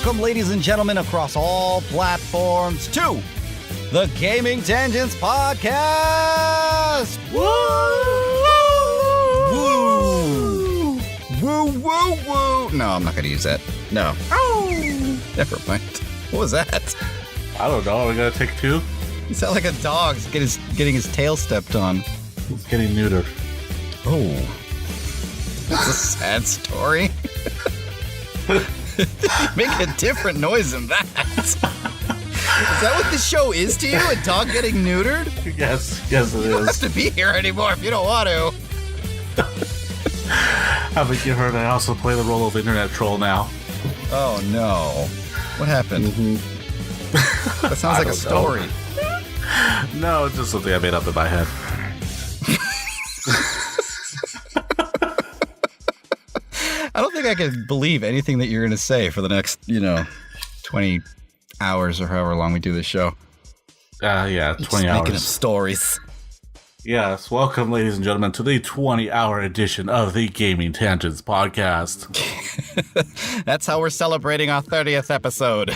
Welcome, ladies and gentlemen, across all platforms to the Gaming Tangents Podcast! Woo! Woo! Woo, woo, woo! No, I'm not going to use that. No. Oh! Never mind. What was that? I don't know. Are we going to take two? You sound like a dog getting his tail stepped on. He's getting neutered. Oh. That's a sad story. Make a different noise than that. Is that what this show is to you? A dog getting neutered? Yes, it is. You don't have to be here anymore if you don't want to. Haven't you heard I also play the role of internet troll now? Oh, no. What happened? Mm-hmm. That sounds like a story. No, it's just something I made up in my head. I don't think I can believe anything that you're going to say for the next, 20 hours or however long we do this show. Yeah, 20 just hours. Making up stories. Yes, welcome, ladies and gentlemen, to the 20-hour edition of the Gaming Tangents Podcast. That's how we're celebrating our 30th episode.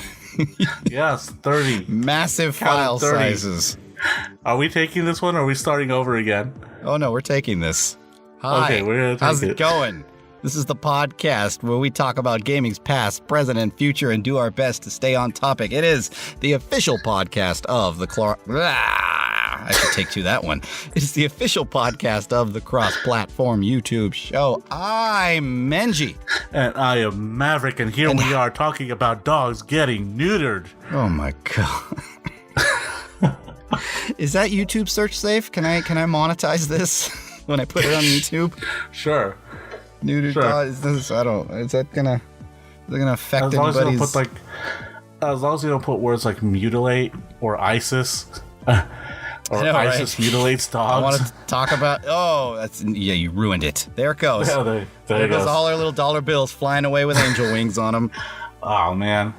Yes, 30. Massive file 30. sizes. Are we taking this one, or are we starting over again? Oh, no, we're taking this. Hi. Okay, we're going to take How's it going? This is the podcast where we talk about gaming's past, present, and future and do our best to stay on topic. It is the official podcast of the I should take two that one. It is the official podcast of the cross-platform YouTube show. I'm Menji. And I am Maverick, and here we are talking about dogs getting neutered. Oh my god. Is that YouTube search safe? Can I monetize this when I put it on YouTube? Sure. Neutered dog, is that gonna affect anybody's... As long as you don't put words like mutilate or ISIS, or ISIS mutilates dogs. I wanted to talk about... you ruined it. There it goes. Yeah, there goes all our little dollar bills flying away with angel wings on them. Oh, man.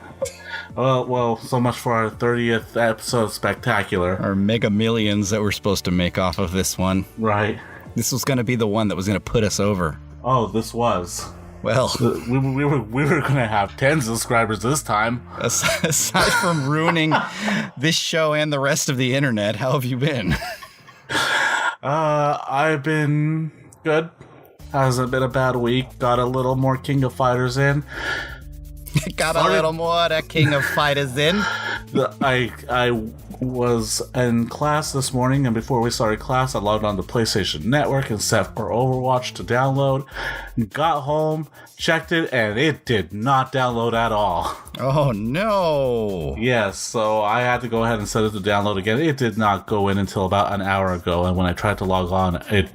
Well, so much for our 30th episode spectacular. Our mega millions that we're supposed to make off of this one. Right. This was going to be the one that was going to put us over. Oh, this was. Well, we were going to have 10 subscribers this time. Aside from ruining this show and the rest of the internet, how have you been? I've been good. Hasn't been a bad week. Got a little more King of Fighters in. Got a little more King of Fighters in. I was in class this morning, and before we started class, I logged on to PlayStation Network and set for Overwatch to download. Got home, checked it, and it did not download at all. Oh, no. Yes, so I had to go ahead and set it to download again. It did not go in until about an hour ago, and when I tried to log on, it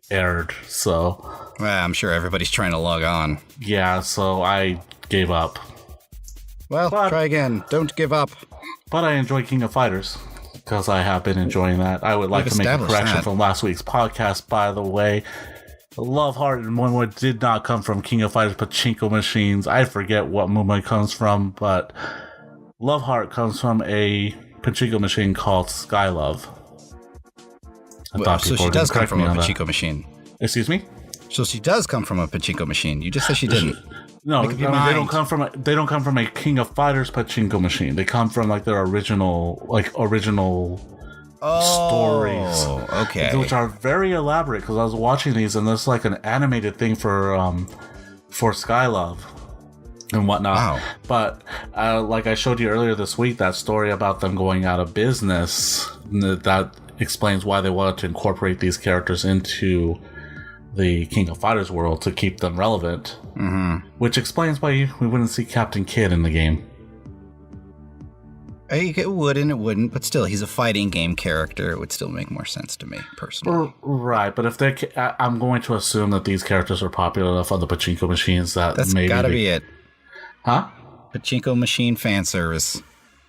errored, so... Well, I'm sure everybody's trying to log on. Yeah, so I gave up. Well, try again. Don't give up. But I enjoy King of Fighters, because I have been enjoying that. I would like to make a correction from last week's podcast, by the way. Love Heart and Moonwood did not come from King of Fighters Pachinko machines. I forget what Moonwood comes from, but Love Heart comes from a Pachinko machine called Skylove. So she does come from a Pachinko machine. Excuse me? So she does come from a Pachinko machine. You just said she didn't. No, they don't come from a King of Fighters Pachinko machine. They come from their original stories. Okay. Which are very elaborate, because I was watching these and there's an animated thing for Skylove and whatnot. Wow. But like I showed you earlier this week, that story about them going out of business, that explains why they wanted to incorporate these characters into the King of Fighters world to keep them relevant. Mm-hmm. Which explains why we wouldn't see Captain Kidd in the game. It would and it wouldn't, but still, he's a fighting game character. It would still make more sense to me, personally. Right, but if I'm going to assume that these characters are popular enough on the Pachinko machines that's maybe... That's gotta be it. Huh? Pachinko machine fan service.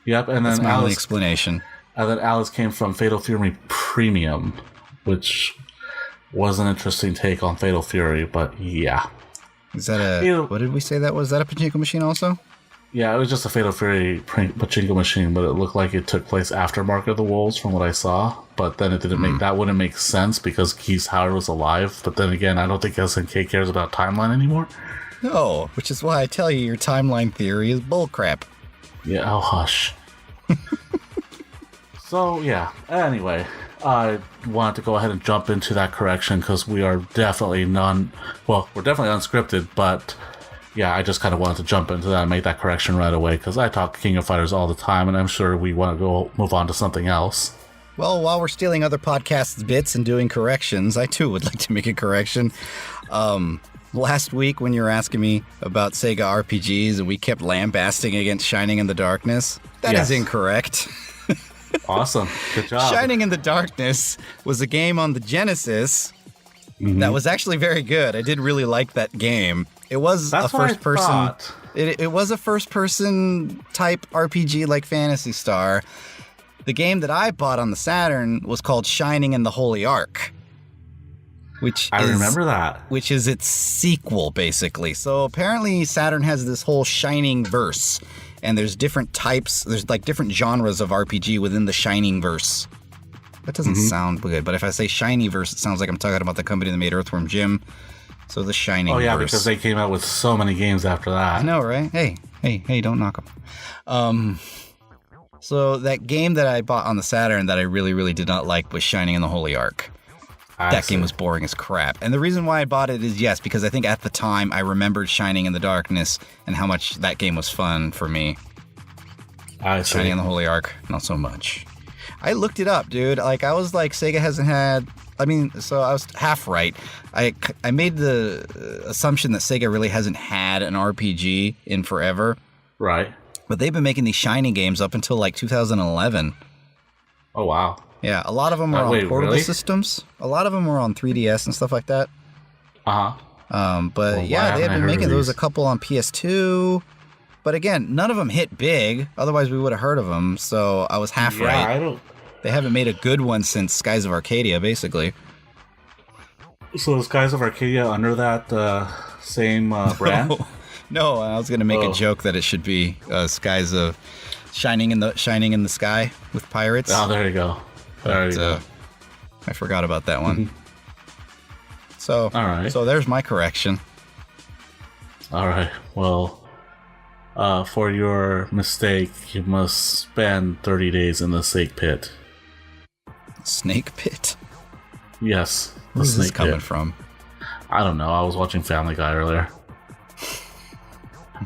Yep, and that's then my only explanation. And then Alice came from Fatal Fury Premium, which was an interesting take on Fatal Fury, but yeah. Is that what did we say that was? Is that a Pachinko machine also? Yeah, it was just a Fatal Fury pachinko machine, but it looked like it took place after Mark of the Wolves from what I saw. But then it didn't make that wouldn't make sense because Keith Howard was alive. But then again, I don't think SNK cares about timeline anymore. No, which is why I tell you your timeline theory is bullcrap. Yeah, oh hush. So yeah. Anyway, I wanted to go ahead and jump into that correction because we are definitely we're definitely unscripted, but. Yeah, I just kind of wanted to jump into that and make that correction right away because I talk King of Fighters all the time, and I'm sure we want to move on to something else. Well, while we're stealing other podcasts' bits and doing corrections, I too would like to make a correction. Last week when you were asking me about Sega RPGs and we kept lambasting against Shining in the Darkness, that is incorrect. Awesome. Good job. Shining in the Darkness was a game on the Genesis that was actually very good. I did really like that game. It was a first-person. It was a first-person type RPG like Phantasy Star. The game that I bought on the Saturn was called Shining in the Holy Ark, I remember that. Which is its sequel, basically. So apparently Saturn has this whole Shining verse, and there's different types. There's like different genres of RPG within the Shining verse. That doesn't sound good, but if I say Shiny verse, it sounds like I'm talking about the company that made Earthworm Jim. So the Shining verse. Oh, yeah, because they came out with so many games after that. I know, right? Hey, don't knock them. So that game that I bought on the Saturn that I really, really did not like was Shining in the Holy Ark. That game was boring as crap. And the reason why I bought it is, yes, because I think at the time I remembered Shining in the Darkness and how much that game was fun for me. Shining in the Holy Ark, not so much. I looked it up, dude. Like, I was like, Sega hasn't had... so I was half right. I made the assumption that Sega really hasn't had an RPG in forever. Right. But they've been making these Shining games up until like 2011. Oh, wow. Yeah, a lot of them were on portable systems. A lot of them were on 3DS and stuff like that. Uh-huh. But they have been making those a couple on PS2. But again, none of them hit big. Otherwise, we would have heard of them. So I was half right. They haven't made a good one since Skies of Arcadia, basically. So is Skies of Arcadia under that same brand? No, I was going to make a joke that it should be Skies of Shining in the Sky with pirates. Oh, there you go. There you go. I forgot about that one. So, all right. So there's my correction. All right. Well, for your mistake, you must spend 30 days in the snake pit. Snake pit? Yes. Where's this coming from? I don't know. I was watching Family Guy earlier.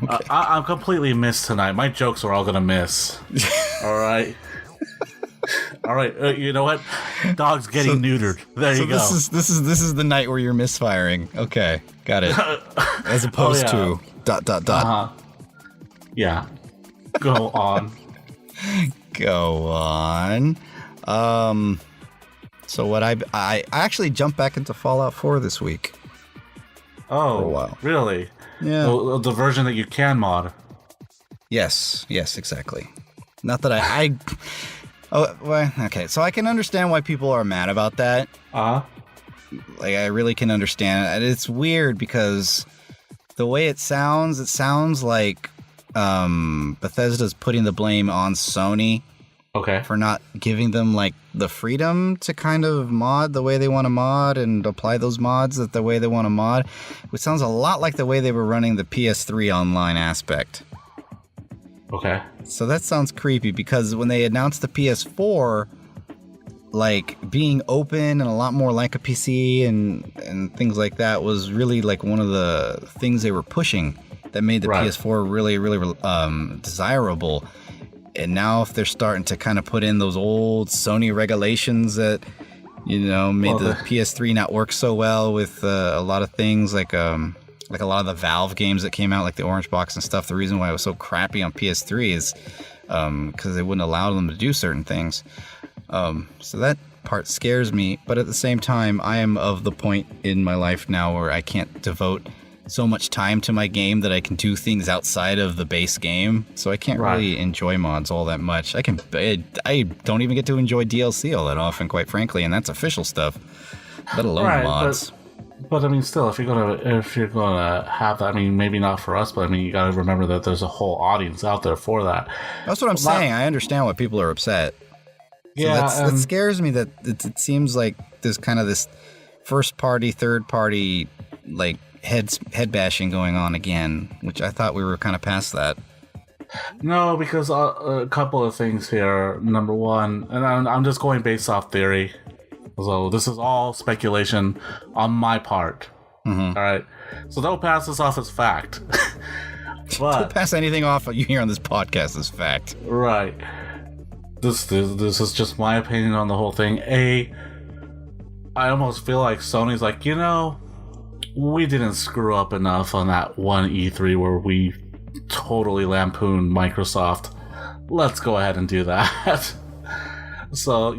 Okay. I'm completely missed tonight. My jokes are all gonna miss. All right. All right. You know what? Dog's getting neutered. There you go. This is the night where you're misfiring. Okay, got it. As opposed to ... Yeah. Go on. Go on. So what I actually jumped back into Fallout 4 this week. Oh, for a while. Really? Yeah. The version that you can mod. Yes, exactly. Not that I oh, well, okay. So I can understand why people are mad about that. Uh-huh. Like, I really can understand it. It's weird because the way it sounds like Bethesda's putting the blame on Sony. Okay. For not giving them, like, the freedom to kind of mod the way they want to mod and apply those mods the way they want to mod. Which sounds a lot like the way they were running the PS3 online aspect. Okay. So that sounds creepy because when they announced the PS4, like, being open and a lot more like a PC and things like that was really, like, one of the things they were pushing that made the PS4 really, really desirable. And now if they're starting to kind of put in those old Sony regulations that, made the PS3 not work so well with a lot of things like a lot of the Valve games that came out, like the Orange Box and stuff, the reason why it was so crappy on PS3 is because they wouldn't allow them to do certain things. So that part scares me. But at the same time, I am of the point in my life now where I can't devote so much time to my game that I can do things outside of the base game. So I can't really enjoy mods all that much. I don't even get to enjoy DLC all that often, quite frankly, and that's official stuff, let alone mods. But I mean, still, if you're gonna have that, I mean, maybe not for us, but I mean, you got to remember that there's a whole audience out there for that. That's what I'm saying. I understand why people are upset. So yeah, that scares me. That it seems like there's kind of this first party, third party, like head bashing going on again, which I thought we were kind of past that. No, because a couple of things here. Number one, and I'm just going based off theory. So this is all speculation on my part. Mm-hmm. All right. So don't pass this off as fact. But don't pass anything off you hear on this podcast as fact. Right. This is just my opinion on the whole thing. I almost feel like Sony's like, we didn't screw up enough on that one E3 where we totally lampooned Microsoft. Let's go ahead and do that. So,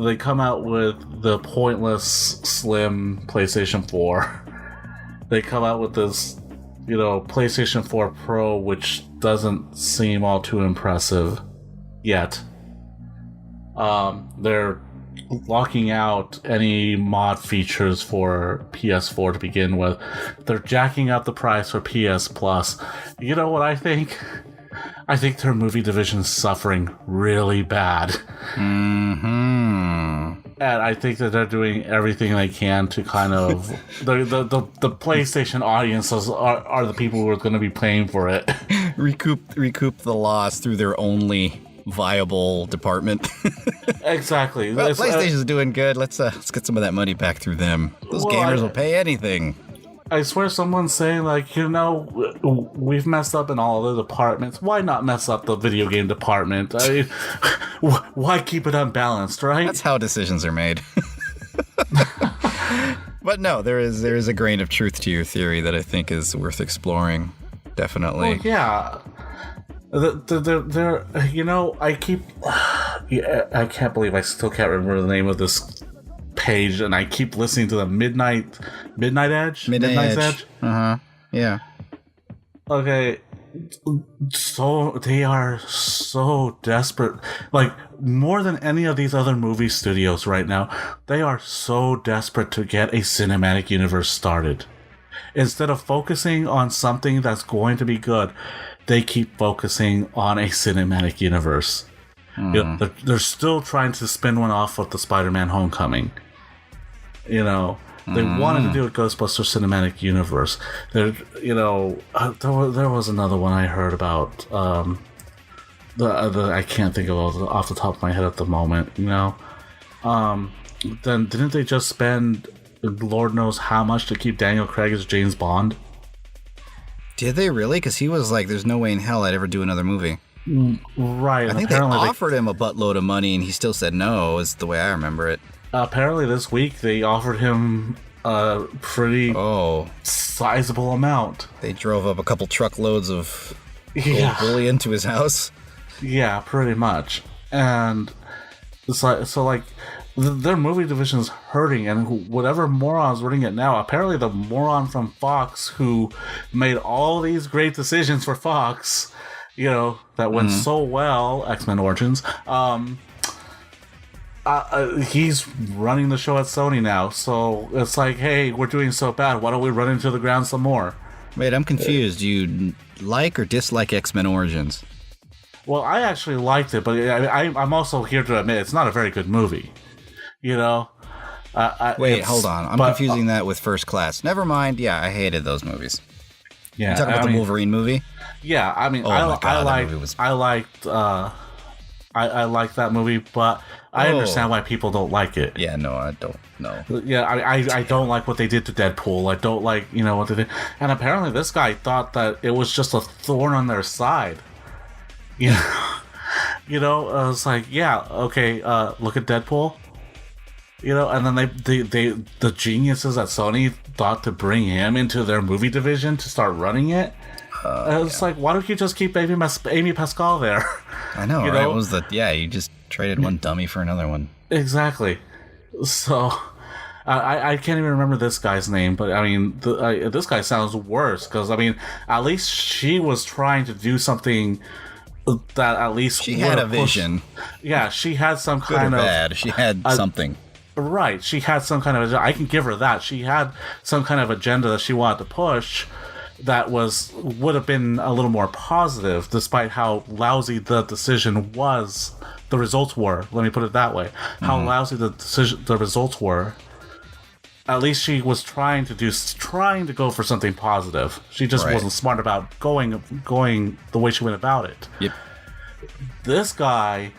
they come out with the pointless, slim PlayStation 4. They come out with this, PlayStation 4 Pro, which doesn't seem all too impressive yet. They're locking out any mod features for PS4 to begin with. They're jacking up the price for PS Plus. You know what I think? I think their movie division's suffering really bad. Mm-hmm. And I think that they're doing everything they can to kind of... the PlayStation audiences are the people who are going to be paying for it. Recoup the loss through their only viable department. Exactly. Well, PlayStation's doing good. Let's get some of that money back through them. Those gamers will pay anything. I swear someone's saying, we've messed up in all the departments. Why not mess up the video game department? I mean, why keep it unbalanced, right? That's how decisions are made. But no, there is a grain of truth to your theory that I think is worth exploring. Definitely. Well, yeah. I can't believe I still can't remember the name of this page, and I keep listening to the Midnight's Edge. Yeah. Okay. So they are so desperate, like more than any of these other movie studios right now. They are so desperate to get a cinematic universe started. Instead of focusing on something that's going to be good, they keep focusing on a cinematic universe. They're still trying to spin one off of the Spider-Man Homecoming. They wanted to do a Ghostbusters cinematic universe. There was another one I heard about. I can't think of it off the top of my head at the moment. Then didn't they just spend Lord knows how much to keep Daniel Craig as James Bond? Did they really? Because he was like, "There's no way in hell I'd ever do another movie." Right. I think they offered him a buttload of money, and he still said no. Is the way I remember it. Apparently, this week they offered him a pretty sizable amount. They drove up a couple truckloads of bullion to his house. Yeah, pretty much. And it's like their movie division is hurting, and whatever moron's running it now, apparently the moron from Fox who made all these great decisions for Fox, that went so well, X-Men Origins, he's running the show at Sony now. So it's like, hey, we're doing so bad, why don't we run into the ground some more? Wait, I'm confused. Do you like or dislike X-Men Origins? Well, I actually liked it, but I'm also here to admit it's not a very good movie. Wait, hold on. I'm confusing that with First Class. Never mind. Yeah, I hated those movies. Yeah, you talking about the Wolverine movie? Yeah, I mean, I liked that movie, but I understand why people don't like it. Yeah, no, I don't know. Yeah, I don't like what they did to Deadpool. I don't like, what they did. And apparently this guy thought that it was just a thorn on their side. It's like, yeah, okay, look at Deadpool. And then the geniuses at Sony thought to bring him into their movie division to start running it. It's like, why don't you just keep Amy Pascal there? I know, right? What was you just traded one dummy for another one. Exactly. So, I can't even remember this guy's name, but I mean, this guy sounds worse, because I mean, at least she was trying to do something that at least she had a vision. Yeah, she had some Good kind or of bad. She had something. Right. She had some kind of... I can give her that. She had some kind of agenda that she wanted to push that would have been a little more positive, despite how lousy the decision was. The results were. Let me put it that way. How lousy the results were. At least she was trying to go for something positive. She just wasn't smart about going the way she went about it. Yep. This guy,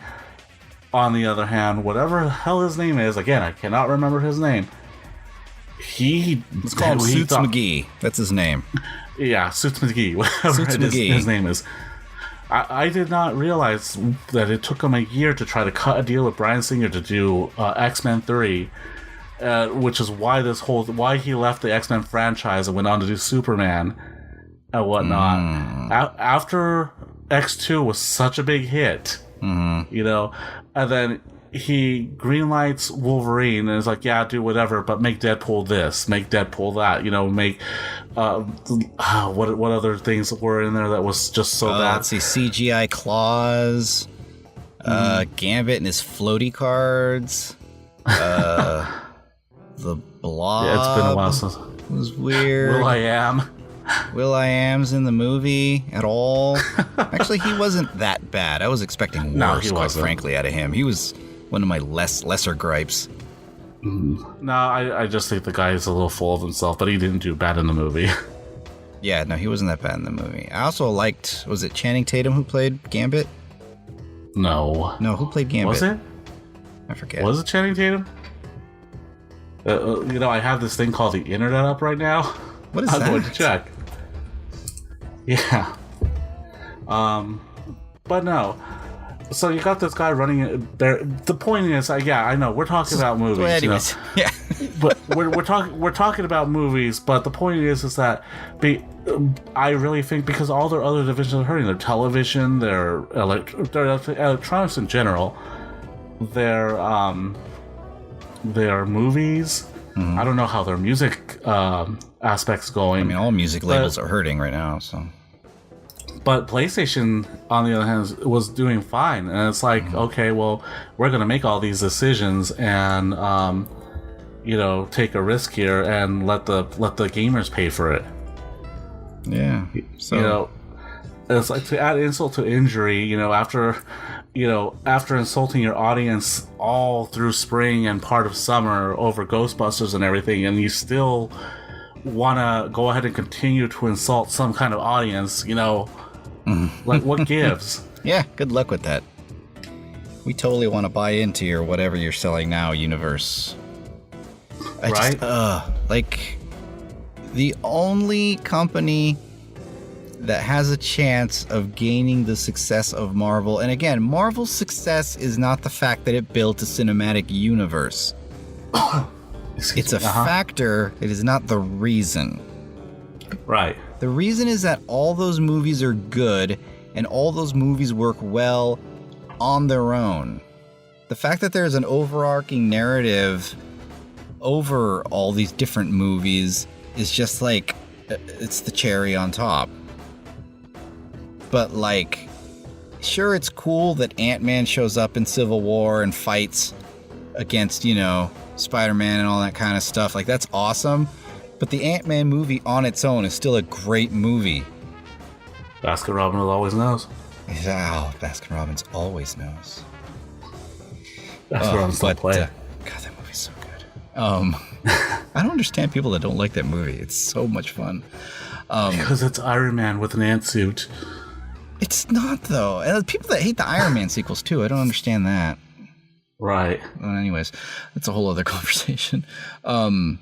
on the other hand, whatever the hell his name is, again, I cannot remember his name. Let's call him Suits McGee. That's his name. Yeah, Suits McGee. Whatever his name is. I did not realize that it took him a year to try to cut a deal with Bryan Singer to do X-Men 3. Which is why he left the X-Men franchise and went on to do Superman and whatnot. After X2 was such a big hit, and then he greenlights Wolverine and is like, yeah, do whatever, but make Deadpool this, make Deadpool that, make what other things were in there that was just so bad. Let's see, CGI Claws, Gambit and his floaty cards, The Blob. Yeah, it's been a while since. It was weird. Will.i.am's in the movie at all. Actually, he wasn't that bad. I was expecting worse, quite frankly, out of him. He was one of my lesser gripes. No, I just think the guy is a little full of himself, but he didn't do bad in the movie. Yeah, no, he wasn't that bad in the movie. I also liked, was it Channing Tatum who played Gambit? No, who played Gambit? Was it? I forget. Was it Channing Tatum? I have this thing called the internet up right now. What is that? I'm going to check. Yeah. But no. So you got this guy running there. The point is, I know we're talking about movies. Well, anyways, yeah. But we're talking about movies. But the point is that I really think because all their other divisions are hurting. Their television, their electronics in general, their movies. I don't know how their music aspect's going. I mean, all music labels are hurting right now. So, but PlayStation, on the other hand, was doing fine, and it's like, okay, well, we're going to make all these decisions and take a risk here and let the gamers pay for it. Yeah. So it's like to add insult to injury. After insulting your audience all through spring and part of summer over Ghostbusters and everything, and you still want to go ahead and continue to insult some kind of audience, like what gives? Yeah, good luck with that. We totally want to buy into your whatever you're selling now universe. Right? The only company that has a chance of gaining the success of Marvel. And again, Marvel's success is not the fact that it built a cinematic universe. It's a factor. It is not the reason. Right. The reason is that all those movies are good and all those movies work well on their own. The fact that there's an overarching narrative over all these different movies is just like, it's the cherry on top. But, sure, it's cool that Ant-Man shows up in Civil War and fights against, Spider-Man and all that kind of stuff. That's awesome. But the Ant-Man movie on its own is still a great movie. Baskin-Robbins always knows. Oh, Baskin-Robbins always knows. Baskin-Robbins don't play. God, that movie's so good. I don't understand people that don't like that movie. It's so much fun. Because it's Iron Man with an ant suit. It's not, though. And people that hate the Iron Man sequels, too. I don't understand that. Right. Well, anyways, that's a whole other conversation. But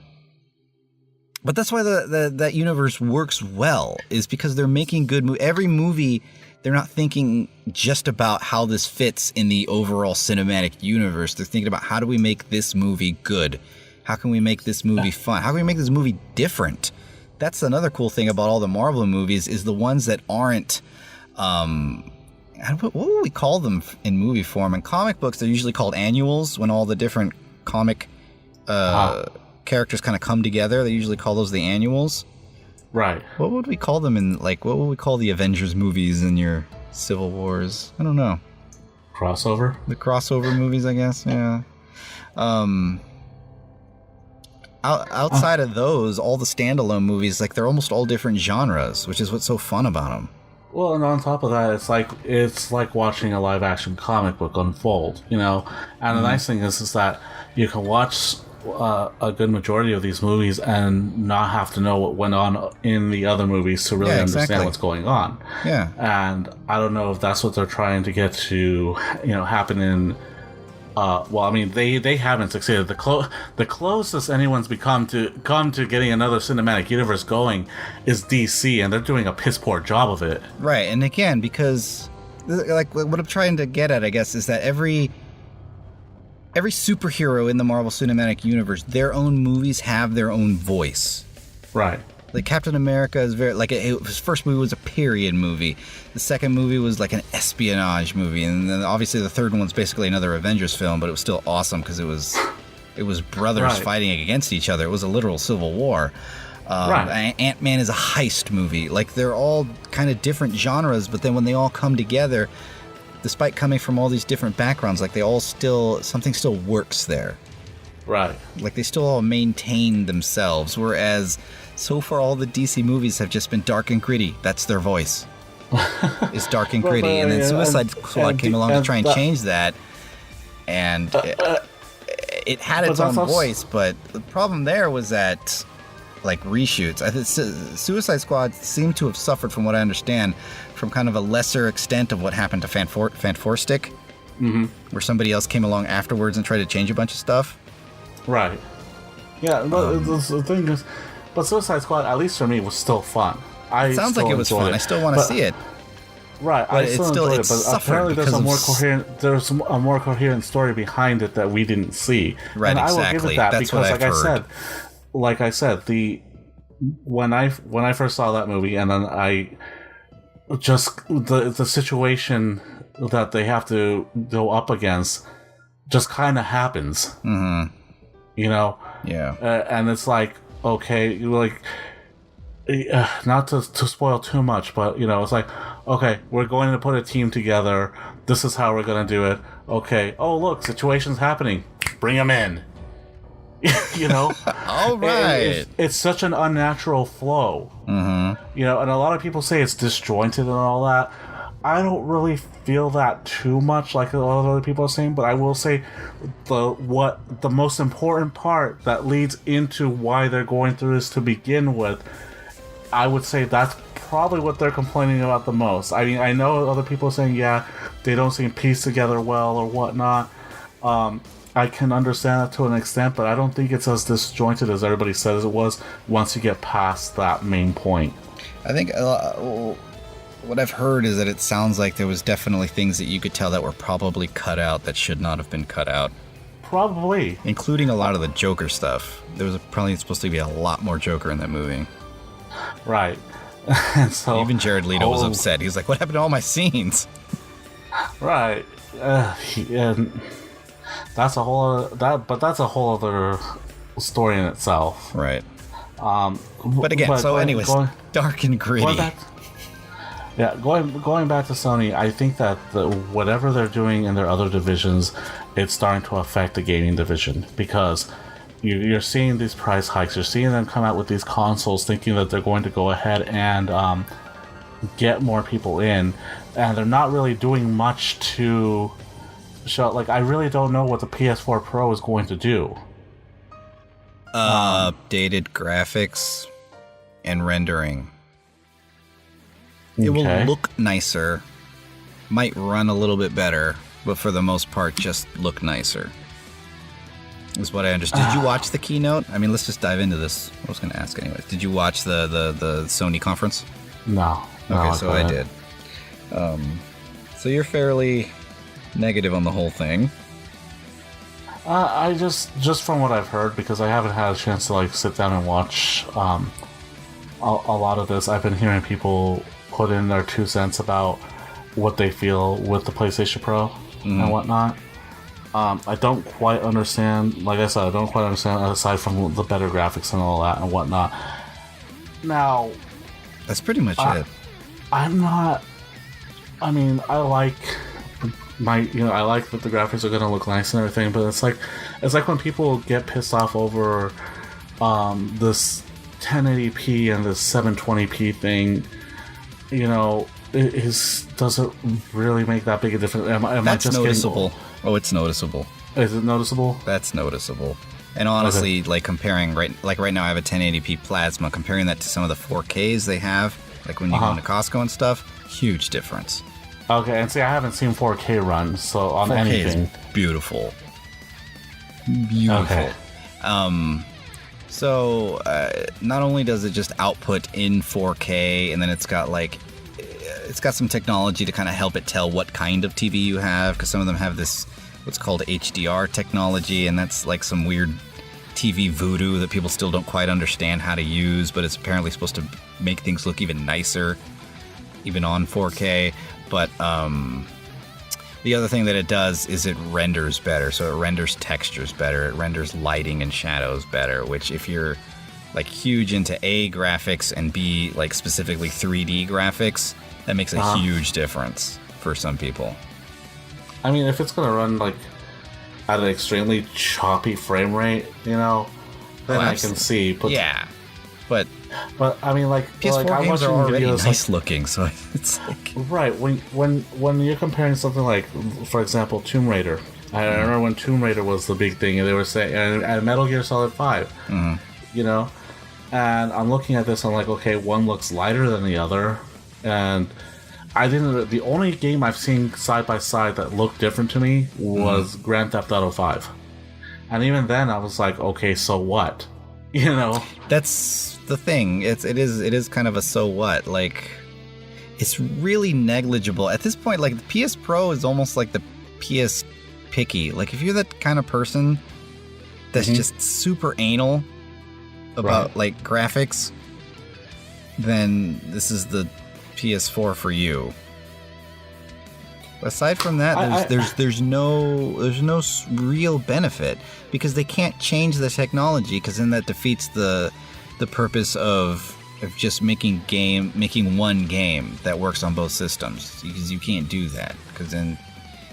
that's why that universe works well, is because they're making good movies. Every movie, they're not thinking just about how this fits in the overall cinematic universe. They're thinking about, how do we make this movie good? How can we make this movie fun? How can we make this movie different? That's another cool thing about all the Marvel movies, is the ones that aren't... what would we call them in movie form? In comic books, they're usually called annuals. When all the different comic characters kind of come together, they usually call those the annuals. Right. What would we call them in, what would we call the Avengers movies in your Civil Wars? I don't know. Crossover? The crossover movies, I guess, yeah. outside of those, all the standalone movies, like they're almost all different genres, which is what's so fun about them. Well, and on top of that, it's like watching a live action comic book unfold, you know. And the nice thing is that you can watch a good majority of these movies and not have to know what went on in the other movies to really understand what's going on. Yeah. And I don't know if that's what they're trying to get to, you know, happen in. Well, I mean, they haven't succeeded. The closest anyone's come to getting another cinematic universe going is DC, and they're doing a piss poor job of it. Right, and again, because like what I'm trying to get at, I guess, is that every superhero in the Marvel Cinematic Universe, their own movies have their own voice. Right. Like Captain America is very his first movie was a period movie. The second movie was like an espionage movie, and then obviously the third one's basically another Avengers film, but it was still awesome because it was brothers fighting against each other. It was a literal civil war. Ant-Man is a heist movie. Like they're all kind of different genres, but then when they all come together, despite coming from all these different backgrounds, like something still works there. Right. Like they still all maintain themselves, whereas so far all the DC movies have just been dark and gritty. That's their voice. It's dark and gritty. And then Suicide Squad came along to try and change that, and it had its own voice, but the problem there was that, like, reshoots. I think Suicide Squad seemed to have suffered, from what I understand, from kind of a lesser extent of what happened to Fantastic, where somebody else came along afterwards and tried to change a bunch of stuff. Right. Yeah, but the thing is, but Suicide Squad, at least for me, was still fun. It sounds like it was fun. I still want to see it. Right, but I still enjoyed it, but apparently there's a more coherent story behind it that we didn't see. Right, and exactly. I will give it that. That's because, what I've heard. Like I said, when I first saw that movie, and then the situation that they have to go up against just kind of happens. Mm-hmm. You know? Yeah. And it's like, okay, like, not to spoil too much, but, you know, it's like, okay, we're going to put a team together. This is how we're going to do it. Okay. Oh, look, situation's happening. Bring them in. You know? All right. It's such an unnatural flow. Mm-hmm. You know, and a lot of people say it's disjointed and all that. I don't really feel that too much, like a lot of other people are saying, but I will say the most important part that leads into why they're going through this to begin with, I would say that's probably what they're complaining about the most. I mean, I know other people are saying, yeah, they don't seem pieced together well or whatnot. I can understand that to an extent, but I don't think it's as disjointed as everybody says it was once you get past that main point. I think what I've heard is that it sounds like there was definitely things that you could tell that were probably cut out that should not have been cut out. Probably. Including a lot of the Joker stuff. There was probably supposed to be a lot more Joker in that movie. Right. So even Jared Leto was upset. He was like, what happened to all my scenes? Right. That's a whole other story in itself. Right. But again, anyways, dark and gritty. Going back to Sony, I think that whatever they're doing in their other divisions, it's starting to affect the gaming division, because you're seeing these price hikes. You're seeing them come out with these consoles thinking that they're going to go ahead and get more people in, and they're not really doing much to show. Like, I really don't know what the PS4 Pro is going to do. Updated graphics and rendering. It will look nicer, might run a little bit better, but for the most part, just look nicer. Is what I understood. Did you watch the keynote? I mean, let's just dive into this. I was going to ask anyway. Did you watch the Sony conference? No. Okay, so I did. So you're fairly negative on the whole thing. I just from what I've heard, because I haven't had a chance to sit down and watch a lot of this. I've been hearing people put in their 2 cents about what they feel with the PlayStation Pro and whatnot. I don't quite understand. Like I said, I don't quite understand, aside from the better graphics and all that and whatnot. Now, that's pretty much it. I'm not. I mean, I like I like that the graphics are going to look nice and everything, but it's like when people get pissed off over this 1080p and this 720p thing, you know, doesn't really make that big a difference. Am I just noticeable? Oh, it's noticeable. Is it noticeable? That's noticeable. And honestly, like comparing right now, I have a 1080p plasma. Comparing that to some of the 4Ks they have, like when you go into Costco and stuff, huge difference. Okay, and see, I haven't seen 4K run, so on 4K anything. Is beautiful. Okay. So not only does it just output in 4K, and then it's got some technology to kind of help it tell what kind of TV you have, because some of them have this what's called HDR technology, and that's like some weird TV voodoo that people still don't quite understand how to use, but it's apparently supposed to make things look even nicer, even on 4K. But the other thing that it does is it renders better. So it renders textures better. It renders lighting and shadows better, which if you're like huge into A, graphics, and B, like specifically 3D graphics, that makes a huge difference for some people. I mean, if it's going to run like at an extremely choppy frame rate, you know, then I can see. But, yeah, but I mean, like PS4 like, games are already videos, nice looking, so it's like right when you're comparing something like, for example, Tomb Raider. I remember when Tomb Raider was the big thing, and they were saying, and Metal Gear Solid 5, you know, and I'm looking at this, I'm like, okay, one looks lighter than the other, and the only game I've seen side by side that looked different to me was Grand Theft Auto 5. And even then I was like, okay, so what? You know? That's the thing. It is kind of a so what. Like, it's really negligible. At this point, like, the PS Pro is almost like the PS picky. Like, if you're that kind of person that's just super anal about like graphics, then this is the PS4 for you. Aside from that, there's no real benefit, because they can't change the technology, because then that defeats the purpose of just making one game that works on both systems, because you can't do that, because then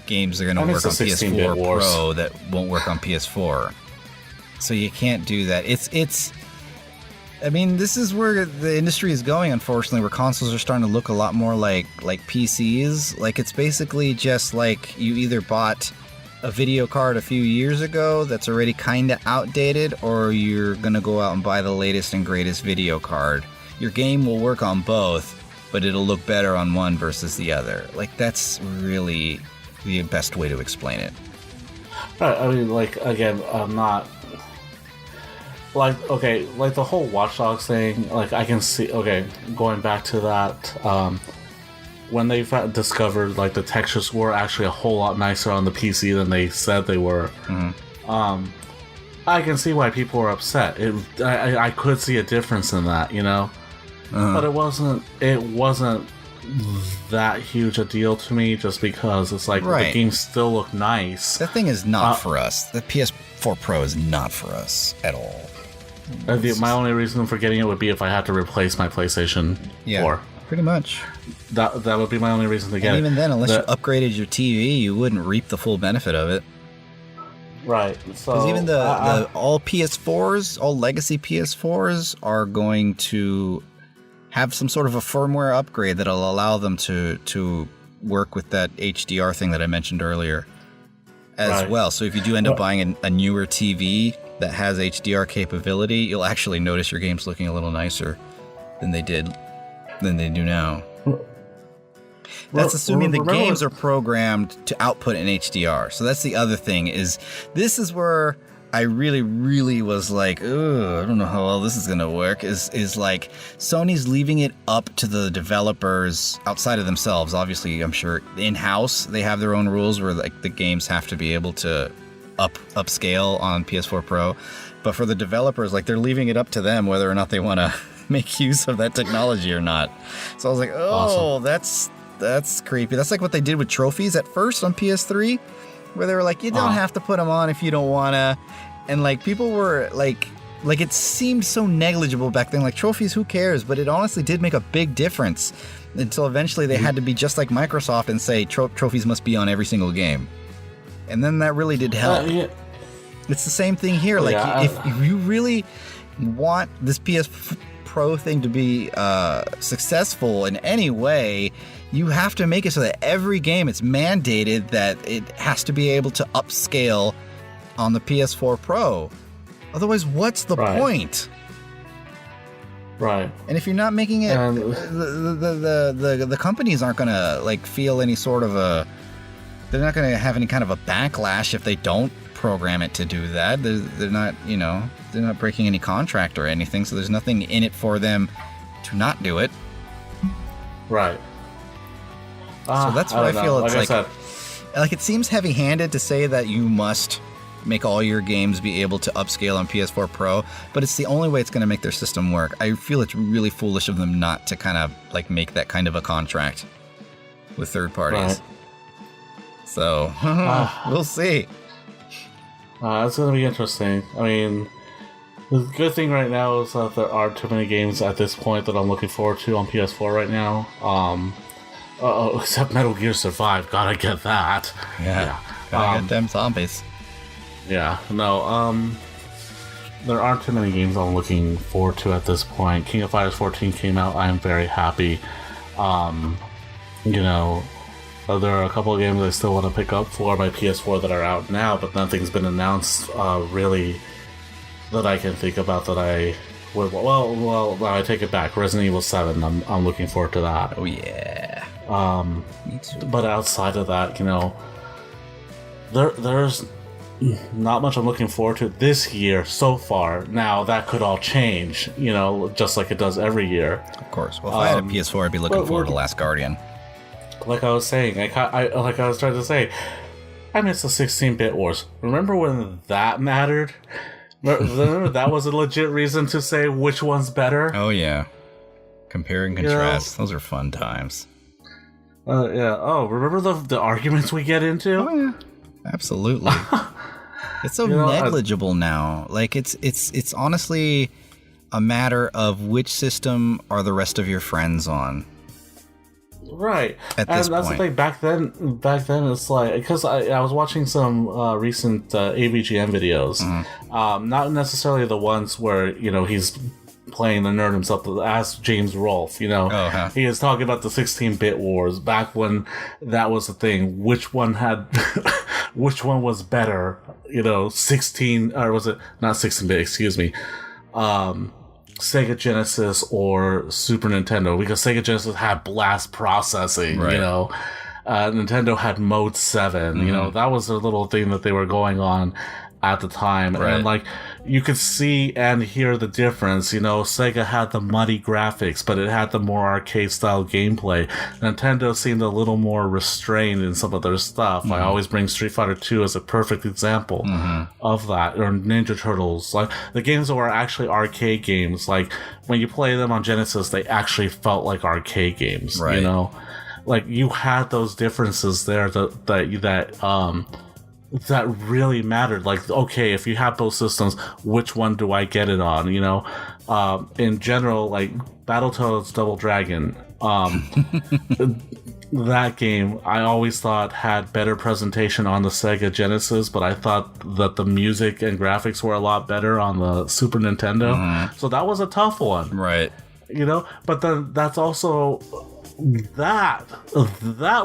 games are going to work on PS4 Pro that won't work on PS4. So you can't do that. I mean, this is where the industry is going, unfortunately, where consoles are starting to look a lot more like PCs. Like, it's basically just like you either bought a video card a few years ago that's already kind of outdated, or you're going to go out and buy the latest and greatest video card. Your game will work on both, but it'll look better on one versus the other. Like, that's really the best way to explain it. Right, I mean, like, again, I'm not... Like, okay, like the whole Watch Dogs thing, like, I can see, okay, going back to that, when they discovered, like, the textures were actually a whole lot nicer on the PC than they said they were, I can see why people were upset. I could see a difference in that, you know? But it wasn't that huge a deal to me, just because it's like, the games still look nice. That thing is not for us. The PS4 Pro is not for us at all. My only reason for getting it would be if I had to replace my PlayStation 4. Pretty much. That would be my only reason to get it. And even then, unless you upgraded your TV, you wouldn't reap the full benefit of it. Right. Because even all PS4s, all legacy PS4s are going to have some sort of a firmware upgrade that'll allow them to work with that HDR thing that I mentioned earlier as well. So if you do end up buying a newer TV that has HDR capability, you'll actually notice your game's looking a little nicer than they do now. That's assuming the games are programmed to output in HDR. So that's the other thing, this is where I really, really was like, I don't know how well this is going to work, is like Sony's leaving it up to the developers outside of themselves. Obviously, I'm sure in-house they have their own rules where like the games have to be able to upscale on PS4 Pro. But for the developers, like, they're leaving it up to them whether or not they want to make use of that technology or not. So I was like, awesome. That's creepy. That's like what they did with trophies at first on PS3, where they were like, you don't have to put them on if you don't want to. And like, people were like it seemed so negligible back then. Like, trophies, who cares? But it honestly did make a big difference until eventually they had to be just like Microsoft and say trophies must be on every single game. And then that really did help. It's the same thing here. Like, if you really want this PS Pro thing to be successful in any way, you have to make it so that every game, it's mandated that it has to be able to upscale on the PS4 Pro. Otherwise, what's the point? Right. And if you're not making it, the companies aren't gonna like feel any sort of a. They're not gonna have any kind of a backlash if they don't program it to do that. They're not, they're not breaking any contract or anything. So there's nothing in it for them to not do it. Right. So that's what I feel. It's like it seems heavy-handed to say that you must make all your games be able to upscale on PS4 Pro, but it's the only way it's going to make their system work. I feel it's really foolish of them not to kind of like make that kind of a contract with third parties. Right. So we'll see. It's going to be interesting. I mean, the good thing right now is that there are too many games at this point that I'm looking forward to on PS4 right now. Except Metal Gear Survive. Gotta get that. Yeah. Gotta get them zombies. Yeah. No, there aren't too many games I'm looking forward to at this point. King of Fighters 14 came out. I'm very happy. There are a couple of games I still want to pick up for my PS4 that are out now, but nothing's been announced really that I can think about that I would. Well, I take it back. Resident Evil 7. I'm looking forward to that. Oh yeah. Me too. But outside of that, there's not much I'm looking forward to this year so far. Now that could all change, just like it does every year. Of course. Well, if I had a PS4, I'd be looking forward to Last Guardian. Like I was saying, like I was trying to say, I miss the 16-bit wars. Remember when that mattered? Remember that was a legit reason to say which one's better? Oh yeah, compare and contrast. Those are fun times. Yeah. Oh, remember the arguments we get into? Oh yeah, absolutely. It's so negligible now. Like it's honestly a matter of which system are the rest of your friends on. Right. At this and that's point. The thing. Back then, it's like, because I was watching some recent AVGN videos, not necessarily the ones where he's playing the nerd himself as James Rolfe. He is talking about the 16-bit wars back when that was the thing. Which one was better? 16, or was it not 16-bit? Excuse me. Sega Genesis or Super Nintendo, because Sega Genesis had blast processing, right. Nintendo had Mode 7, that was a little thing that they were going on at the time, right. And like you could see and hear the difference. Sega had the muddy graphics, but it had the more arcade style gameplay. Nintendo seemed a little more restrained in some of their stuff. I always bring Street Fighter 2 as a perfect example of that, or Ninja Turtles. Like the games that were actually arcade games, like when you play them on Genesis, they actually felt like arcade games. Right. Like you had those differences there that really mattered. Like, okay, if you have both systems, which one do I get it on? In general, like Battletoads Double Dragon, that game I always thought had better presentation on the Sega Genesis, but I thought that the music and graphics were a lot better on the Super Nintendo. So that was a tough one, right? But then that's also that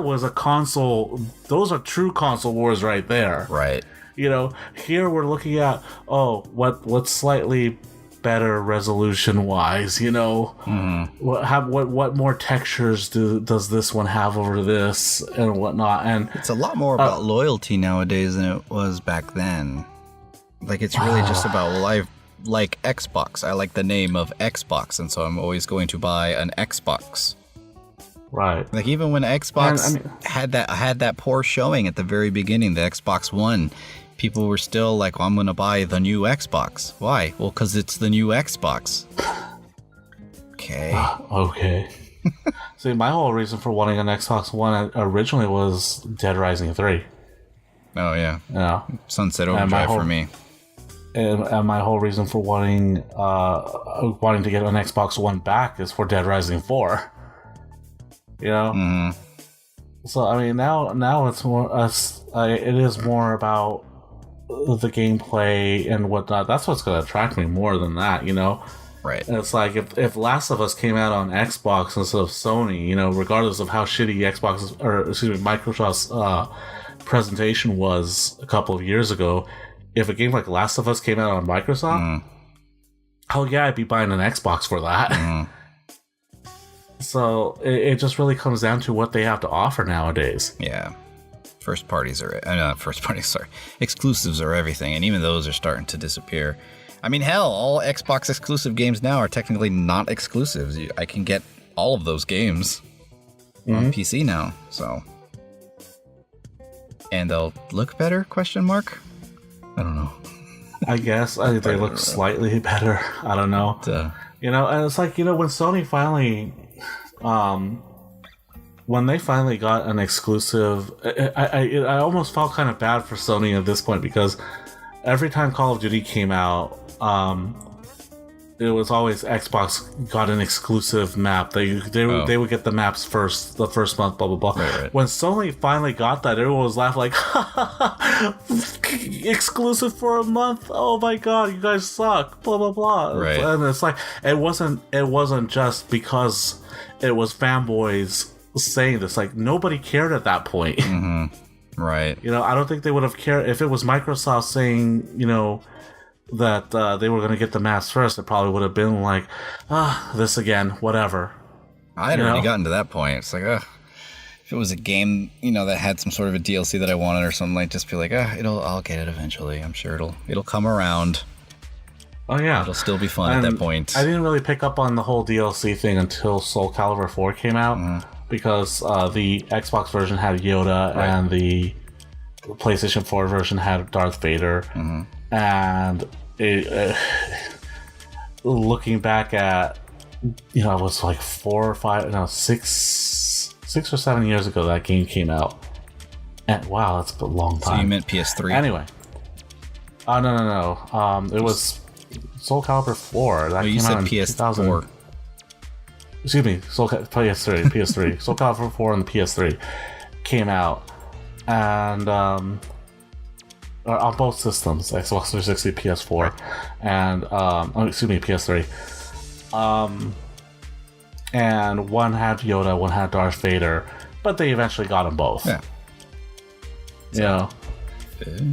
was a console. Those are true console wars right there, right? Here we're looking at what's slightly better resolution wise. What more textures does this one have over this and whatnot? And it's a lot more about loyalty nowadays than it was back then. Like it's really just about I like Xbox. I like the name of Xbox, and so I'm always going to buy an Xbox. Right. Like even when Xbox had that poor showing at the very beginning, the Xbox One, people were still like, well, I'm going to buy the new Xbox. Why? Well, because it's the new Xbox. Okay. Okay. See, my whole reason for wanting an Xbox One originally was Dead Rising 3. Oh, yeah. Yeah. Sunset Overdrive for me. And my whole reason for wanting to get an Xbox One back is for Dead Rising 4. So I mean, now it's more it is more about the gameplay and whatnot. That's what's going to attract me more than that, you know? Right. And it's like if Last of Us came out on Xbox instead of Sony, you know, regardless of how shitty Microsoft's presentation was a couple of years ago, if a game like Last of Us came out on Microsoft, oh yeah, I'd be buying an Xbox for that. So it just really comes down to what they have to offer nowadays. Yeah. Exclusives are everything, and even those are starting to disappear. I mean, hell, all Xbox exclusive games now are technically not exclusives. I can get all of those games on PC now, so. And they'll look better, question mark? I don't know. I guess they look slightly better. I don't know. You know, and it's like, you know, when Sony finally, when they finally got an exclusive, I almost felt kind of bad for Sony at this point, because every time Call of Duty came out, it was always Xbox got an exclusive map. They would get the maps first, the first month, blah blah blah. Right. When Sony finally got that, everyone was laughing like, exclusive for a month. Oh my god, you guys suck. Blah blah blah. Right. And it's like it wasn't just because it was fanboys saying this. Like, nobody cared at that point. Right. You know, I don't think they would have cared if it was Microsoft saying, you know, that they were going to get the maps first. It probably would have been like, this again, whatever. I had already gotten to that point. It's like, if it was a game, you know, that had some sort of a DLC that I wanted or something, like, just be like, I'll get it eventually. I'm sure it'll come around. Oh yeah, it'll still be fun at that point. I didn't really pick up on the whole DLC thing until Soul Calibur 4 came out, because the Xbox version had Yoda and the PlayStation 4 version had Darth Vader. And looking back at, you know, it was like 6 or 7 years ago that game came out. And wow, that's a long time. So you meant PS3? Anyway. No. It was Soul Calibur 4. That came out in PS4. Excuse me, PS3. Soul Calibur 4 on the PS3 came out. And on both systems, Xbox 360, PS4, and PS3. And one had Yoda, one had Darth Vader, but they eventually got them both. Yeah. You know,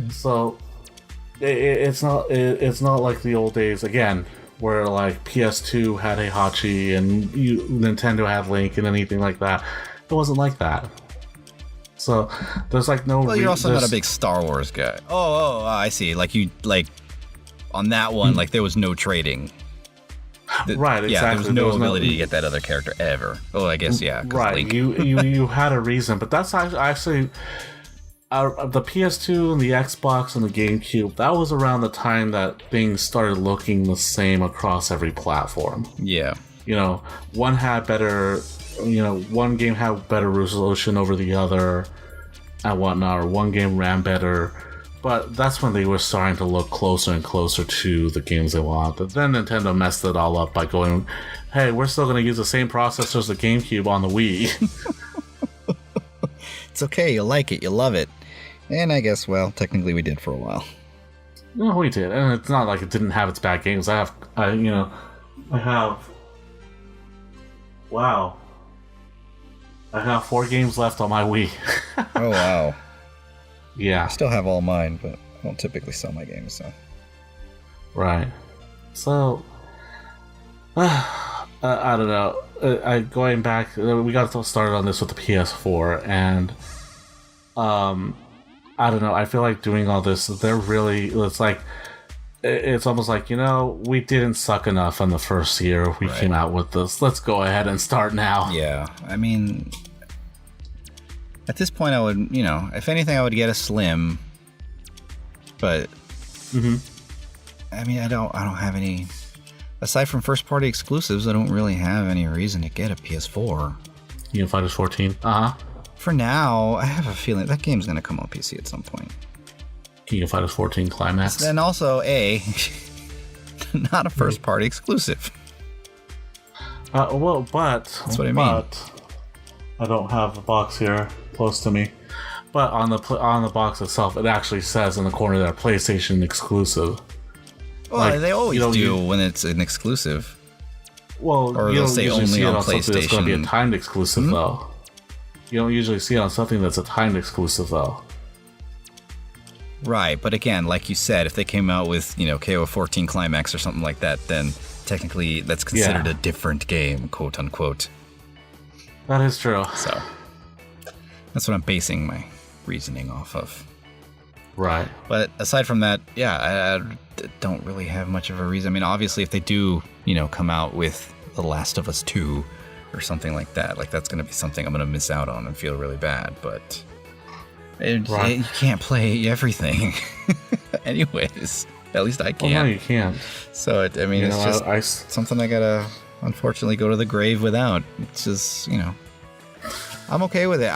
so it's not like the old days again, where like PS2 had Heihachi and Nintendo had Link and anything like that. It wasn't like that. So there's like no. Well, you're also not a big Star Wars guy. Oh, I see. Like on that one, like there was no trading. Right. Exactly. Yeah, there was no ability to get that other character ever. Oh, I guess Right. Link. You had a reason, but that's actually the PS2 and the Xbox and the GameCube. That was around the time that things started looking the same across every platform. Yeah. You know, one had better. You know, one game had better resolution over the other and whatnot, or one game ran better, but that's when they were starting to look closer and closer to the games they want. But then Nintendo messed it all up by going, hey, we're still going to use the same processor as the GameCube on the Wii. It's okay, you like it, you love it. And I guess, well, technically we did for a while. No, we did, and it's not like it didn't have its bad games. I have 4 games left on my Wii. Oh, wow. Yeah. I still have all mine, but I don't typically sell my games, so. Right. So, I don't know. Going back, we got started on this with the PS4, and I don't know. I feel like doing all this, it's almost like, you know, we didn't suck enough in the first year we came out with this. Let's go ahead and start now. Yeah, I mean, at this point, I would, you know, if anything, I would get a Slim. But I mean, I don't have any. Aside from first-party exclusives, I don't really have any reason to get a PS4. King of Fighters 14. For now, I have a feeling that game's going to come on PC at some point. King of Fighters 14 Climax. And also, not a first-party exclusive. Well, but... That's what I mean. But I don't have the box here close to me. But on the box itself, it actually says in the corner that PlayStation exclusive. Well, they always do when it's an exclusive. Well, or they'll say only on PlayStation. Something that's going to be a timed exclusive, though. You don't usually see it on something that's a timed exclusive, though. Right, but again, like you said, if they came out with, KO 14 Climax or something like that, then technically that's considered a different game, quote unquote. That is true. So that's what I'm basing my reasoning off of. Right. But aside from that, I don't really have much of a reason. I mean, obviously, if they do, come out with The Last of Us 2 or something like that, that's going to be something I'm going to miss out on and feel really bad. But you can't play everything. Anyways, at least I can't. Well, no, you can't. So, it's just something I got to, unfortunately, go to the grave without. It's just, I'm okay with it.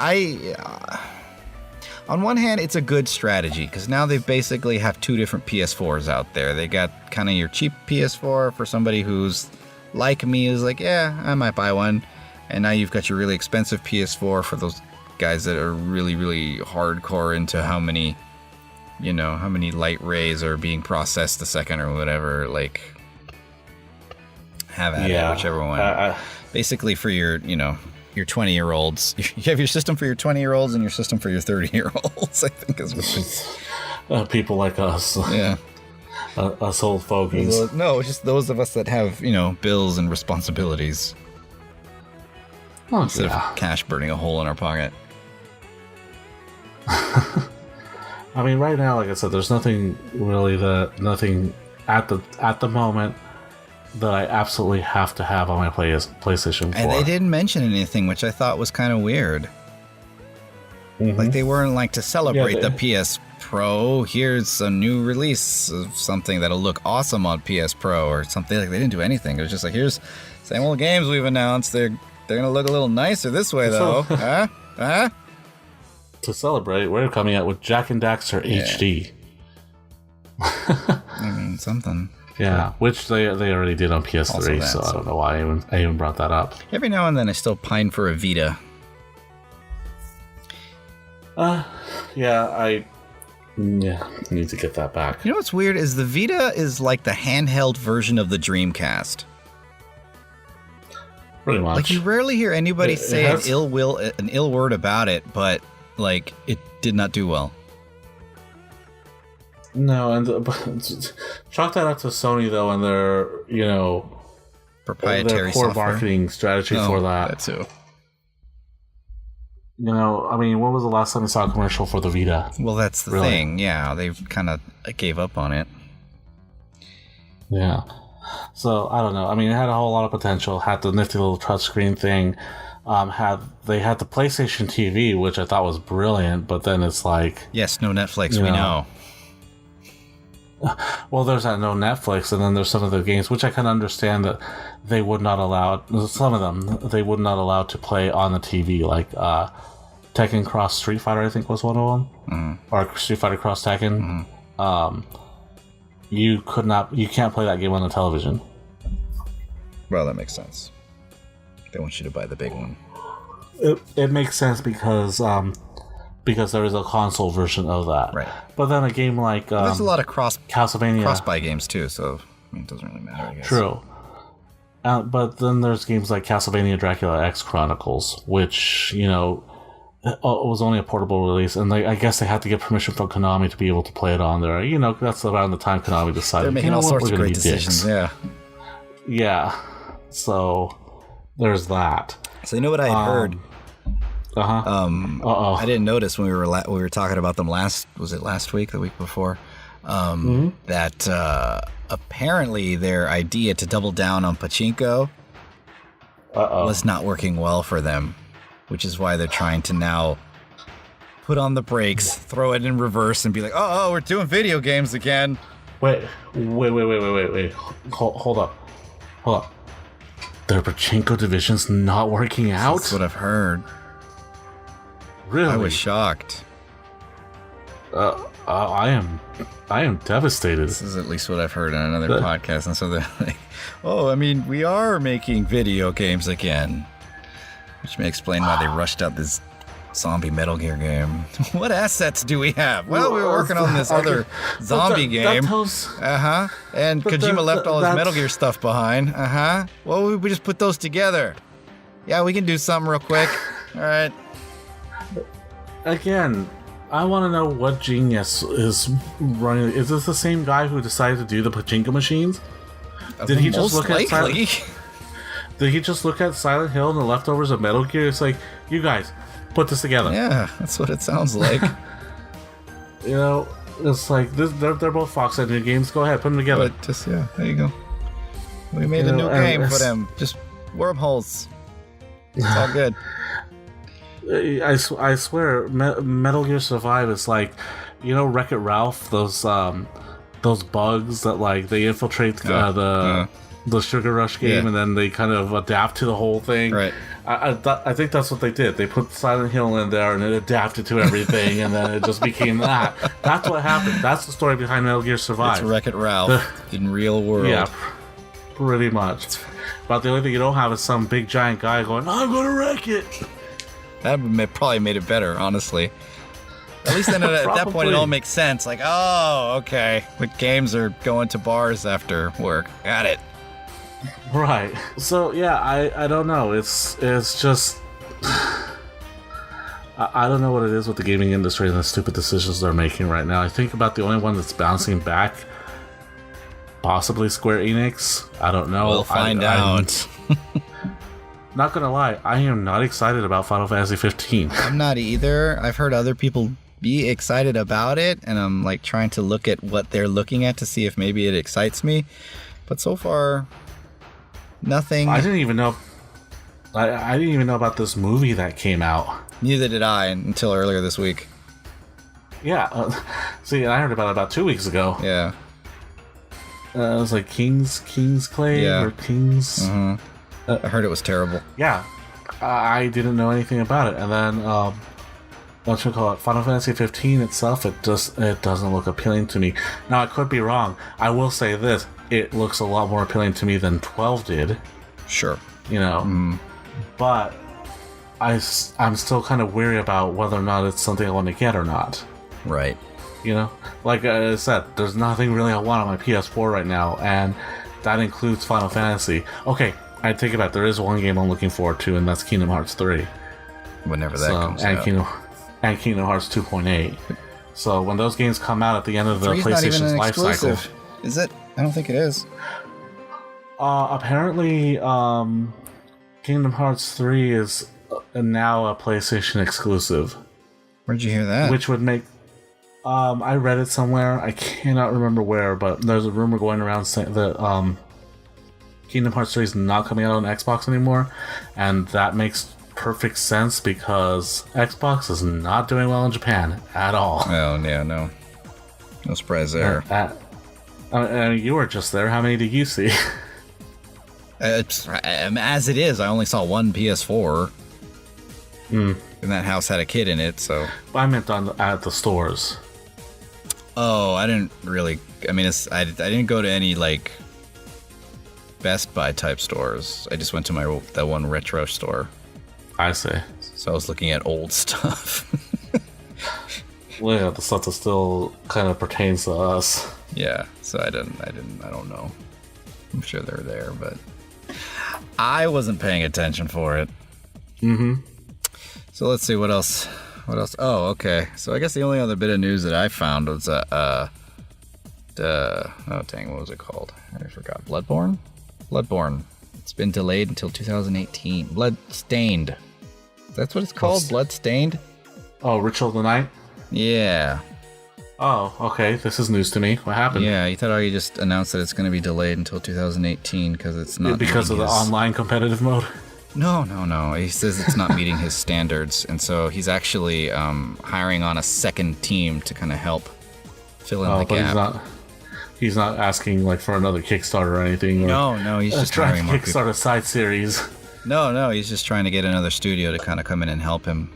On one hand, it's a good strategy because now they basically have two different PS4s out there. They got kind of your cheap PS4 for somebody who's like me, is like, yeah, I might buy one. And now you've got your really expensive PS4 for those guys that are really, really hardcore into how many light rays are being processed a second or whatever. Like, have at it, whichever one. Basically for your 20-year-olds. You have your system for your 20-year-olds and your system for your 30-year-olds, I think is what people like us. Yeah. Us old fogies. No, just those of us that have, bills and responsibilities. Instead of cash burning a hole in our pocket. I mean, right now, like I said, there's nothing at the moment that I absolutely have to have on my PlayStation 4. And they didn't mention anything, which I thought was kind of weird. Mm-hmm. Like, they weren't to celebrate the PS Pro, here's a new release of something that'll look awesome on PS Pro or something. Like, they didn't do anything. It was just like, here's same old games we've announced. They're going to look a little nicer this way, though. Huh? To celebrate, we're coming out with Jak and Daxter HD. I mean, something. Yeah, which they already did on PS3, so I don't know why I even brought that up. Every now and then I still pine for a Vita. I need to get that back. You know what's weird is the Vita is like the handheld version of the Dreamcast. Pretty much. Like, you rarely hear anybody say an ill word about it, but it did not do well. No, and chalk that up to Sony though, and their proprietary their core software. Marketing strategy for that. That too. I mean, when was the last time you saw a commercial for the Vita? Well, that's the thing. Yeah, they kind of gave up on it. Yeah. So I don't know. I mean, it had a whole lot of potential. Had the nifty little touchscreen thing. They had the PlayStation TV, which I thought was brilliant, but then it's like, yes, no Netflix. We know. Well, there's that no Netflix, and then there's some of the games which I can understand that they would not allow. Some of them they would not allow to play on the TV, like Tekken Cross Street Fighter, I think was one of them, or Street Fighter Cross Tekken. You can't play that game on the television. Well, that makes sense. They want you to buy the big one. It makes sense because there is a console version of that. Right. But then a game like there's a lot of Castlevania cross-buy games too, so it doesn't really matter, I guess. True. But then there's games like Castlevania Dracula X Chronicles, which, was only a portable release, and I guess they had to get permission from Konami to be able to play it on there. That's around the time Konami decided. They're making all sorts of great decisions, dicks. Yeah. So there's that. So you know what I had heard? Uh-huh. I didn't notice when we were talking about them last week, the week before, that apparently their idea to double down on pachinko was not working well for them, which is why they're trying to now put on the brakes, throw it in reverse, and be like, oh, we're doing video games again. Wait. Hold up. Their pachinko division's not working out? That's what I've heard. Really? I was shocked. I am devastated. This is at least what I've heard on another podcast, and so they're like, we are making video games again. Which may explain why they rushed out this Zombie Metal Gear game. What assets do we have? Well, we were working on this other zombie game. And Kojima left all his Metal Gear stuff behind. Well, we just put those together. Yeah, we can do something real quick. All right. Again, I want to know what genius is running. Is this the same guy who decided to do the pachinko machines? Did he just look at Did he just look at Silent Hill and the leftovers of Metal Gear? It's like, you guys, put this together. Yeah, that's what it sounds like. You know, it's like they're both Fox Engine games. Go ahead, put them together. But there you go. We made a new game for them. Just wormholes. It's all good. I swear, Metal Gear Survive is like, Wreck-It Ralph. Those bugs that like they infiltrate the Sugar Rush game, and then they kind of adapt to the whole thing. Right. I think that's what they did. They put Silent Hill in there, and it adapted to everything, and then it just became that. That's what happened. That's the story behind Metal Gear Survive. It's Wreck-It Ralph in real world. Yeah, pretty much. But the only thing you don't have is some big giant guy going, "I'm gonna wreck it." That probably made it better, honestly. At least then at that point it all makes sense. Like, oh, okay. The games are going to bars after work. Got it. Right. So yeah, I don't know. It's just I don't know what it is with the gaming industry and the stupid decisions they're making right now. I think about the only one that's bouncing back, possibly Square Enix. I don't know. We'll find out. Not gonna lie, I am not excited about Final Fantasy 15. I'm not either. I've heard other people be excited about it, and I'm like trying to look at what they're looking at to see if maybe it excites me. But so far, nothing. I didn't even know. I didn't even know about this movie that came out. Neither did I until earlier this week. Yeah. See, I heard about it about 2 weeks ago. Yeah. It was like King's Clay or King's. Mm-hmm. I heard it was terrible. Yeah, I didn't know anything about it, and then Final Fantasy 15 itself, it doesn't look appealing to me. Now I could be wrong. I will say this: it looks a lot more appealing to me than 12 did. Sure, but I'm still kind of weary about whether or not it's something I want to get or not. Right. Like I said, there's nothing really I want on my PS4 right now, and that includes Final Fantasy. Okay. I take it back. There is one game I'm looking forward to, and that's Kingdom Hearts 3. Whenever that comes out. And Kingdom Hearts 2.8. So when those games come out at the end of the PlayStation's life cycle, is it? I don't think it is. Apparently, Kingdom Hearts 3 is now a PlayStation exclusive. Where'd you hear that? Which would make. I read it somewhere. I cannot remember where, but there's a rumor going around saying that Kingdom Hearts 3 is not coming out on Xbox anymore, and that makes perfect sense because Xbox is not doing well in Japan at all. Oh, yeah, no surprise there. You were just there. How many did you see? As it is, I only saw one PS4. And that house had a kid in it, so... I meant at the stores. Oh, I didn't really... I mean, I didn't go to any, like... Best Buy type stores. I just went to that one retro store. I see. So I was looking at old stuff. Well, yeah, the stuff that still kind of pertains to us. Yeah, so I don't know. I'm sure they're there, but I wasn't paying attention for it. So let's see what else. Oh, okay. So I guess the only other bit of news that I found was what was it called? I forgot. Bloodborne. It's been delayed until 2018. Bloodstained. That's what it's called? Bloodstained? Oh, Ritual of the Night? Yeah. Oh, okay. This is news to me. What happened? Yeah, you thought you just announced that it's going to be delayed until 2018 because it's not... Because of the online competitive mode? No. He says it's not meeting his standards, and so he's actually hiring on a second team to kind of help fill in the gap. He's not asking like for another Kickstarter or anything. No, he's just trying to kickstart a side series. No, he's just trying to get another studio to kind of come in and help him.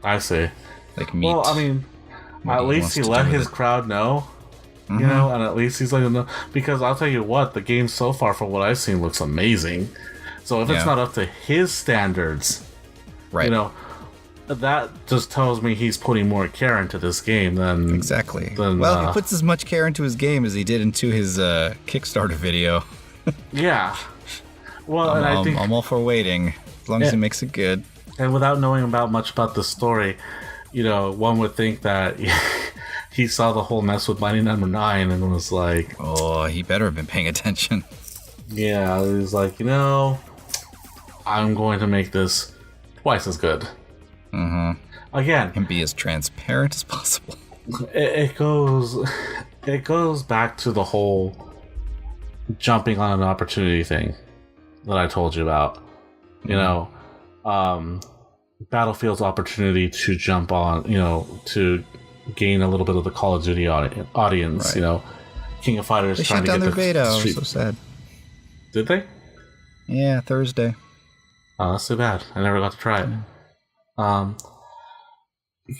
I see. Like meet. Well, I mean, at least he let his crowd know, and at least he's letting them know. Because I'll tell you what, the game so far, from what I've seen, looks amazing. So if it's not up to his standards, right? that just tells me he's putting more care into this game than... Exactly. He puts as much care into his game as he did into his Kickstarter video. Yeah. Well, I think... I'm all for waiting, as long as he makes it good. And without knowing much about the story, one would think that he saw the whole mess with Mighty Number 9 and was like... Oh, he better have been paying attention. Yeah, he's like, I'm going to make this twice as good. Mm-hmm. Again, and be as transparent as possible. It goes back to the whole jumping on an opportunity thing that I told you about. Battlefield's opportunity to jump on, to gain a little bit of the Call of Duty audience. Right. King of Fighters they trying to get their the beta. I was so sad. Did they? Yeah, Thursday. Oh, that's too bad. I never got to try it.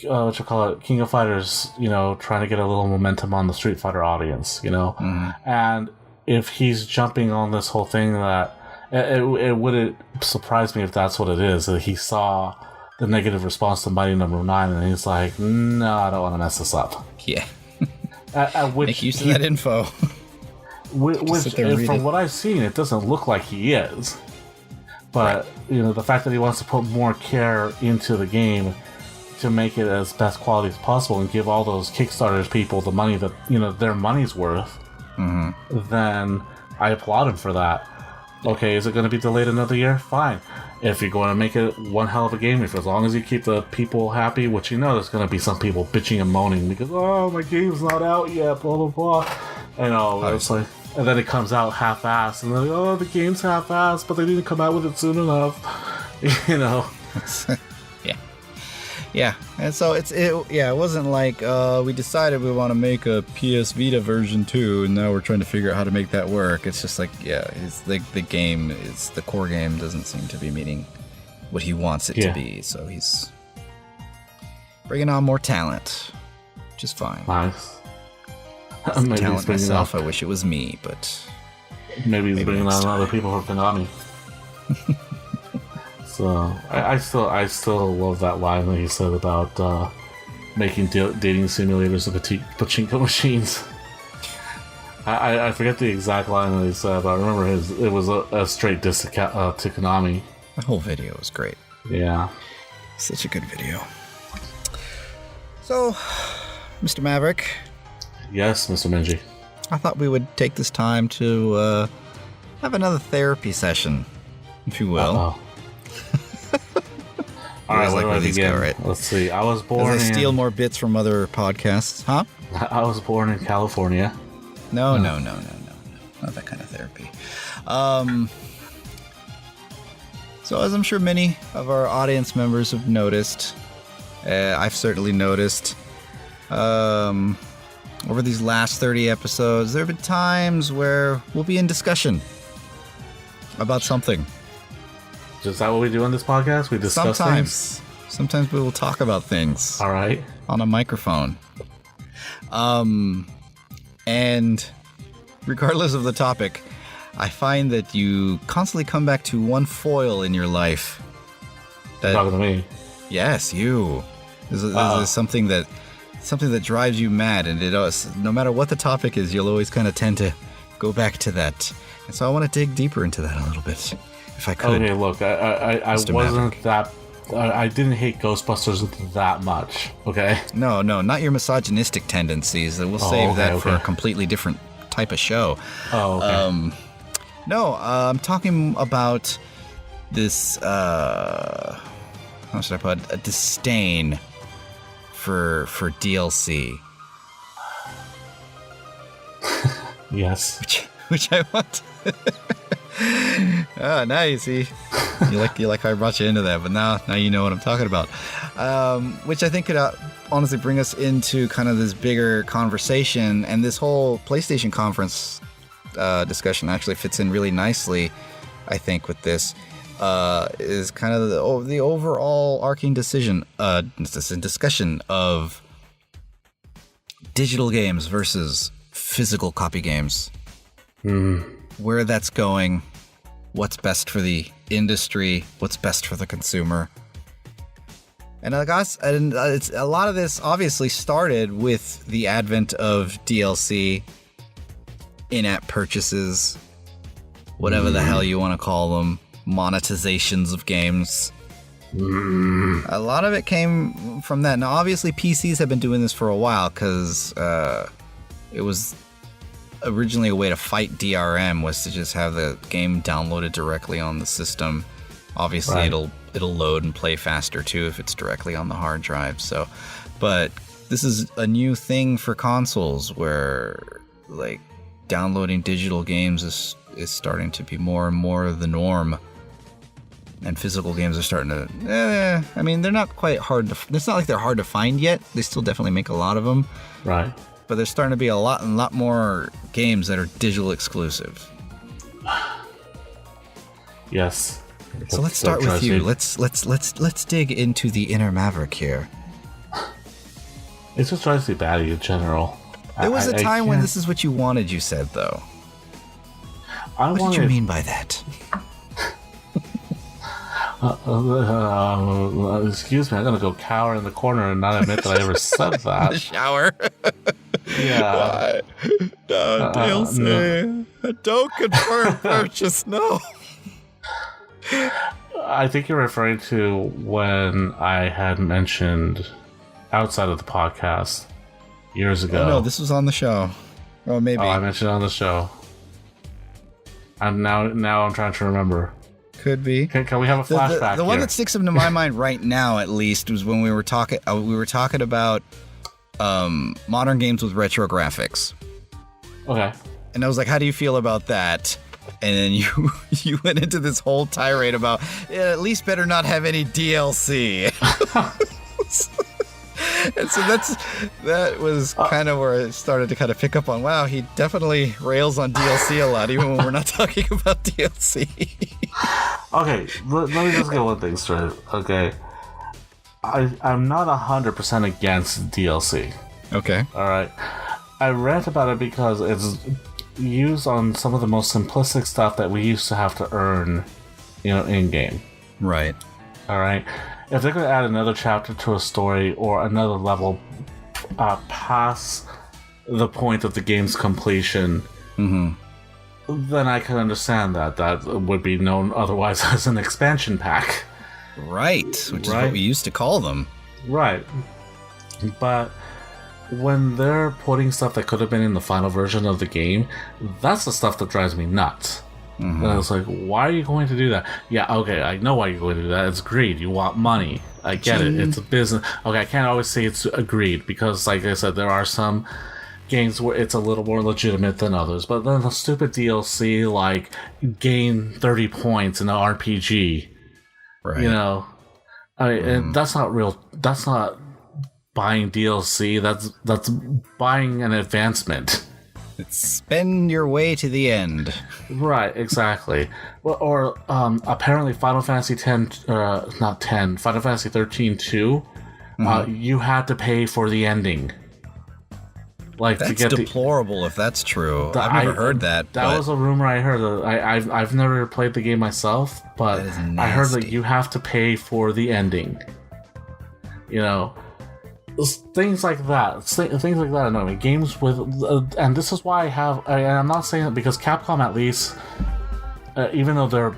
What you call it? King of Fighters, trying to get a little momentum on the Street Fighter audience, And if he's jumping on this whole thing, that it wouldn't surprise me if that's what it is. That he saw the negative response to Mighty Number 9, and he's like, "No, I don't want to mess this up." Yeah. Which make use of that info. Which from what I've seen, it doesn't look like he is. But the fact that he wants to put more care into the game to make it as best quality as possible and give all those Kickstarters people the money that their money's worth, then I applaud him for that. Okay, is it going to be delayed another year? Fine. If you're going to make it one hell of a game, as long as you keep the people happy, which there's going to be some people bitching and moaning because my game's not out yet, blah blah blah. It's like, and then it comes out half-assed, and they're like, the game's half-assed, but they didn't come out with it soon enough. Yeah, and so it wasn't like we decided we want to make a PS Vita version 2, and now we're trying to figure out how to make that work. It's just like, it's like the game is the core game doesn't seem to be meeting what he wants it to be, so he's bringing on more talent, which is fine. Nice. Maybe talent myself. I wish it was me, but maybe he's bringing on other people from Konami. So I still love that line that he said about making dating simulators of pachinko machines. I forget the exact line that he said, but I remember it was a straight diss to Konami. The whole video was great. Yeah, such a good video. So, Mr. Maverick. Yes, Mr. Minji. I thought we would take this time to have another therapy session, if you will. Uh-oh. All right, where do I begin? Right? Let's see. I was born. I steal more bits from other podcasts, huh? I was born in California. No, not that kind of therapy. So, as I'm sure many of our audience members have noticed, I've certainly noticed. Over these last 30 episodes, there have been times where we'll be in discussion about something. Is that what we do on this podcast? We discuss things? Sometimes we will talk about things. All right. On a microphone. And regardless of the topic, I find that you constantly come back to one foil in your life. You're talking to me? Yes, you. This is something that drives you mad, and no matter what the topic is, you'll always kind of tend to go back to that. And so I want to dig deeper into that a little bit, if I could. Okay, look, I wasn't Maverick. that... I didn't hate Ghostbusters that much, okay? No, not your misogynistic tendencies. We'll save that for a completely different type of show. Oh, okay. No, I'm talking about this, how should I put it? A disdain for DLC. Yes. Which I want. Oh, now you see. You like how I brought you into that, but now you know what I'm talking about. Which I think could honestly bring us into kind of this bigger conversation, and this whole PlayStation conference discussion actually fits in really nicely, I think, with this. Is kind of the overall arcing discussion of digital games versus physical copy games. Where that's going, what's best for the industry, what's best for the consumer. And I guess it's a lot of this obviously started with the advent of DLC, in-app purchases, whatever the hell you want to call them, monetizations of games. A lot of it came from that. Now, obviously, PCs have been doing this for a while because it was originally a way to fight DRM, was to just have the game downloaded directly on the system. Obviously, right. it'll load and play faster too if it's directly on the hard drive. So, but this is a new thing for consoles where like downloading digital games is starting to be more and more the norm. And physical games are starting to, I mean, they're not quite hard to, it's not like they're hard to find yet. They still definitely make a lot of them. Right. But there's starting to be a lot more games that are digital exclusive. Yes. So let's start with you. Let's dig into the inner Maverick here. It just drives me batty in general. There was a time when this is what you wanted, you said, though. What did you mean by that? Excuse me, I'm gonna go cower in the corner and not admit that I ever said that. The shower. Yeah. Why? No, DLC. No. Don't confirm purchase. No. I think you're referring to when I had mentioned outside of the podcast years ago. Oh, no, this was on the show. Oh, maybe. Oh, I mentioned it on the show. And now I'm trying to remember. Could be. Can we have a flashback? The one that sticks into my mind right now, at least, was when we were talking. We were talking about modern games with retro graphics. Okay. And I was like, "How do you feel about that?" And then you went into this whole tirade about at least better not have any DLC. And so that was kind of where I started to kind of pick up on, wow, he definitely rails on DLC a lot, even when we're not talking about DLC. Okay, let me just get one thing straight. Okay, I'm not 100% against DLC. Okay. All right. I rant about it because it's used on some of the most simplistic stuff that we used to have to earn, in game. Right. All right. If they're going to add another chapter to a story or another level past the point of the game's completion, then I can understand that would be known otherwise as an expansion pack. Right, which is what we used to call them. Right. But when they're putting stuff that could have been in the final version of the game, that's the stuff that drives me nuts. And I was like, why are you going to do that? Yeah, okay, I know why you're going to do that. It's greed. You want money. I get it. It's a business. Okay, I can't always say it's greed because, like I said, there are some games where it's a little more legitimate than others. But then the stupid DLC, like, gain 30 points in an RPG. Right. And that's not real. That's not buying DLC. That's buying an advancement. It's spend your way to the end. Right, exactly. Or apparently Final Fantasy Final Fantasy 13 2, you had to pay for the ending. Like, that's to get deplorable if that's true. I've never heard that. That was a rumor I heard. I've never played the game myself, but I heard that you have to pay for the ending. Things like that. Things like that annoy me. Games with... and this is why I'm not saying it because Capcom, at least, even though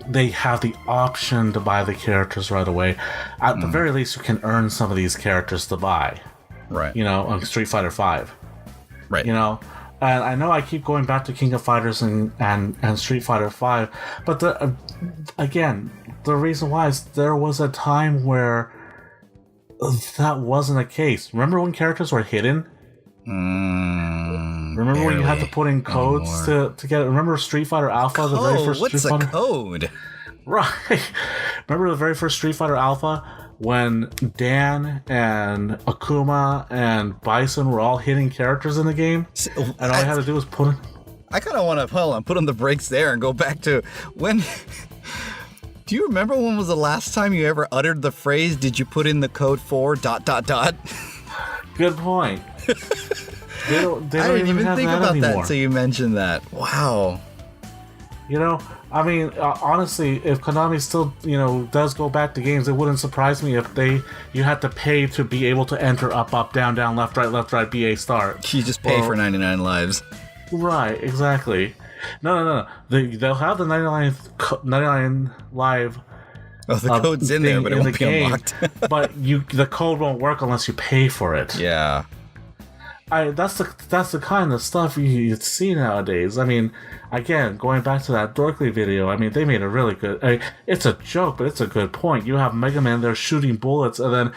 they have the option to buy the characters right away, at the very least, you can earn some of these characters to buy. Right. On Street Fighter V. Right. And I know I keep going back to King of Fighters and Street Fighter V, but again, the reason why is there was a time where that wasn't the case. Remember when characters were hidden? Remember when you had to put in codes to get it? Remember Street Fighter Alpha? The very first What's Street Fighter? Code? Right. Remember the very first Street Fighter Alpha when Dan and Akuma and Bison were all hidden characters in the game? And all I had to do was put in... I kind of want to put on the brakes there and go back to when... Do you remember when was the last time you ever uttered the phrase, did you put in the code for ... Good point. They don't I didn't even think about anymore. that until you mentioned that. Wow. I mean, honestly, if Konami still, does go back to games, it wouldn't surprise me if you had to pay to be able to enter up, up, down, down, left, right, BA, start. You just pay for 99 lives. Right, exactly. No. They'll have the 99 live. Oh, the code's in there, but it won't be unlocked. But the code won't work unless you pay for it. Yeah. That's the kind of stuff you see nowadays. I mean, again, going back to that Dorkly video, I mean, they made a really good... it's a joke, but it's a good point. You have Mega Man there shooting bullets, and then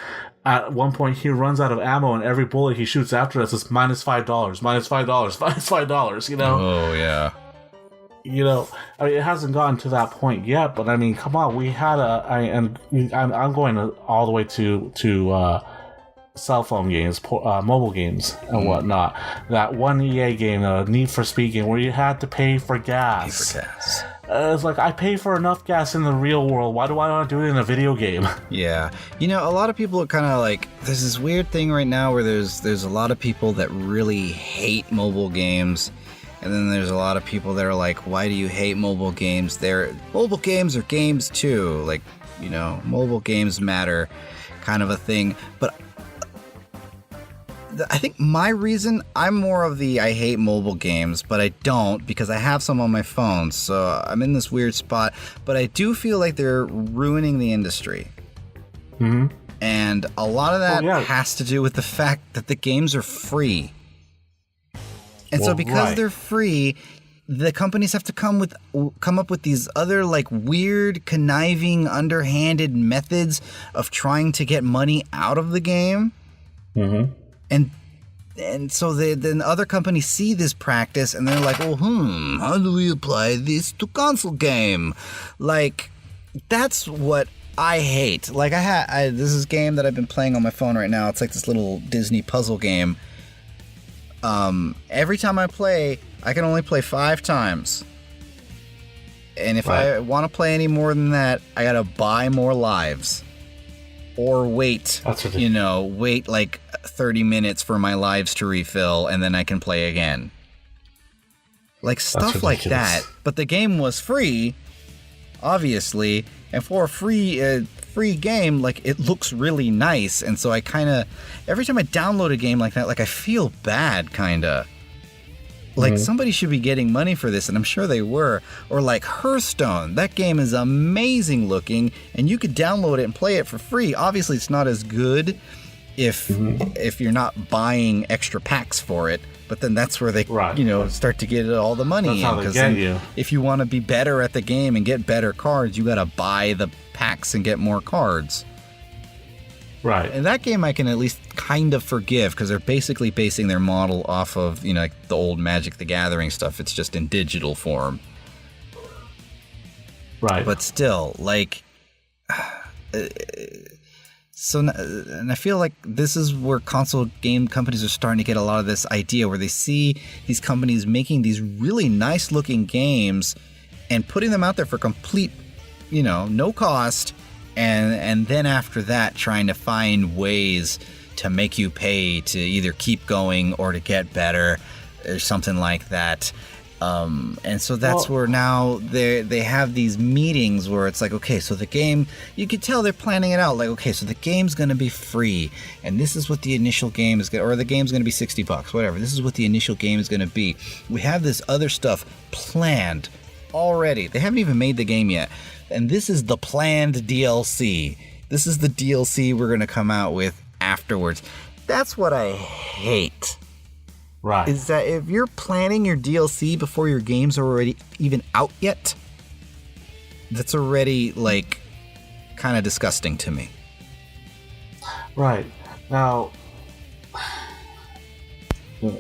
at one point he runs out of ammo, and every bullet he shoots after us is -$5, -$5, Oh, yeah. I mean, it hasn't gotten to that point yet, but I mean, come on, we had I'm going all the way to cell phone games, mobile games, and whatnot. That one EA game, Need for Speed game, where you had to pay for gas. It's like, I pay for enough gas in the real world. Why do I want to do it in a video game? Yeah. A lot of people are kind of like, there's this weird thing right now where there's a lot of people that really hate mobile games. And then there's a lot of people that are like, why do you hate mobile games? Mobile games are games too. Like, mobile games matter kind of a thing. But I think my reason, I'm more of the I hate mobile games, but I don't because I have some on my phone. So I'm in this weird spot. But I do feel like they're ruining the industry. Mm-hmm. And a lot of that has to do with the fact that the games are free. And so because they're free, the companies have to come up with these other like weird, conniving, underhanded methods of trying to get money out of the game. Mm-hmm. And so then other companies see this practice and they're like, well, how do we apply this to console game? Like, that's what I hate. Like, this is a game that I've been playing on my phone right now. It's like this little Disney puzzle game. Every time I play, I can only play 5 times. And if I want to play any more than that, I gotta buy more lives. Or wait, wait like 30 minutes for my lives to refill, and then I can play again. Like, stuff like that. But the game was free, obviously, and for a free game, like, it looks really nice, and so I kind of, every time I download a game like that, like, I feel bad, kind of. Like, somebody should be getting money for this, and I'm sure they were. Or like Hearthstone, that game is amazing looking, and you could download it and play it for free. Obviously, it's not as good if you're not buying extra packs for it, but then that's where they start to get all the money in. Because if you want to be better at the game and get better cards, you got to buy the packs and get more cards. Right. And that game I can at least kind of forgive because they're basically basing their model off of, like the old Magic the Gathering stuff. It's just in digital form. Right. But still, like, and I feel like this is where console game companies are starting to get a lot of this idea where they see these companies making these really nice looking games and putting them out there for complete, no cost. And then after that, trying to find ways to make you pay to either keep going or to get better or something like that. And so that's where now they have these meetings where it's like, okay, so the game, you could tell they're planning it out. Like, okay, so the game's going to be free, and this is what the initial game is going to, or the game's going to be $60, whatever. This is what the initial game is going to be. We have this other stuff planned already. They haven't even made the game yet. And this is the planned DLC. This is the DLC we're going to come out with afterwards. That's what I hate. Right. Is that if you're planning your DLC before your games are already even out yet, that's already, like, kind of disgusting to me. Right. Now, I'm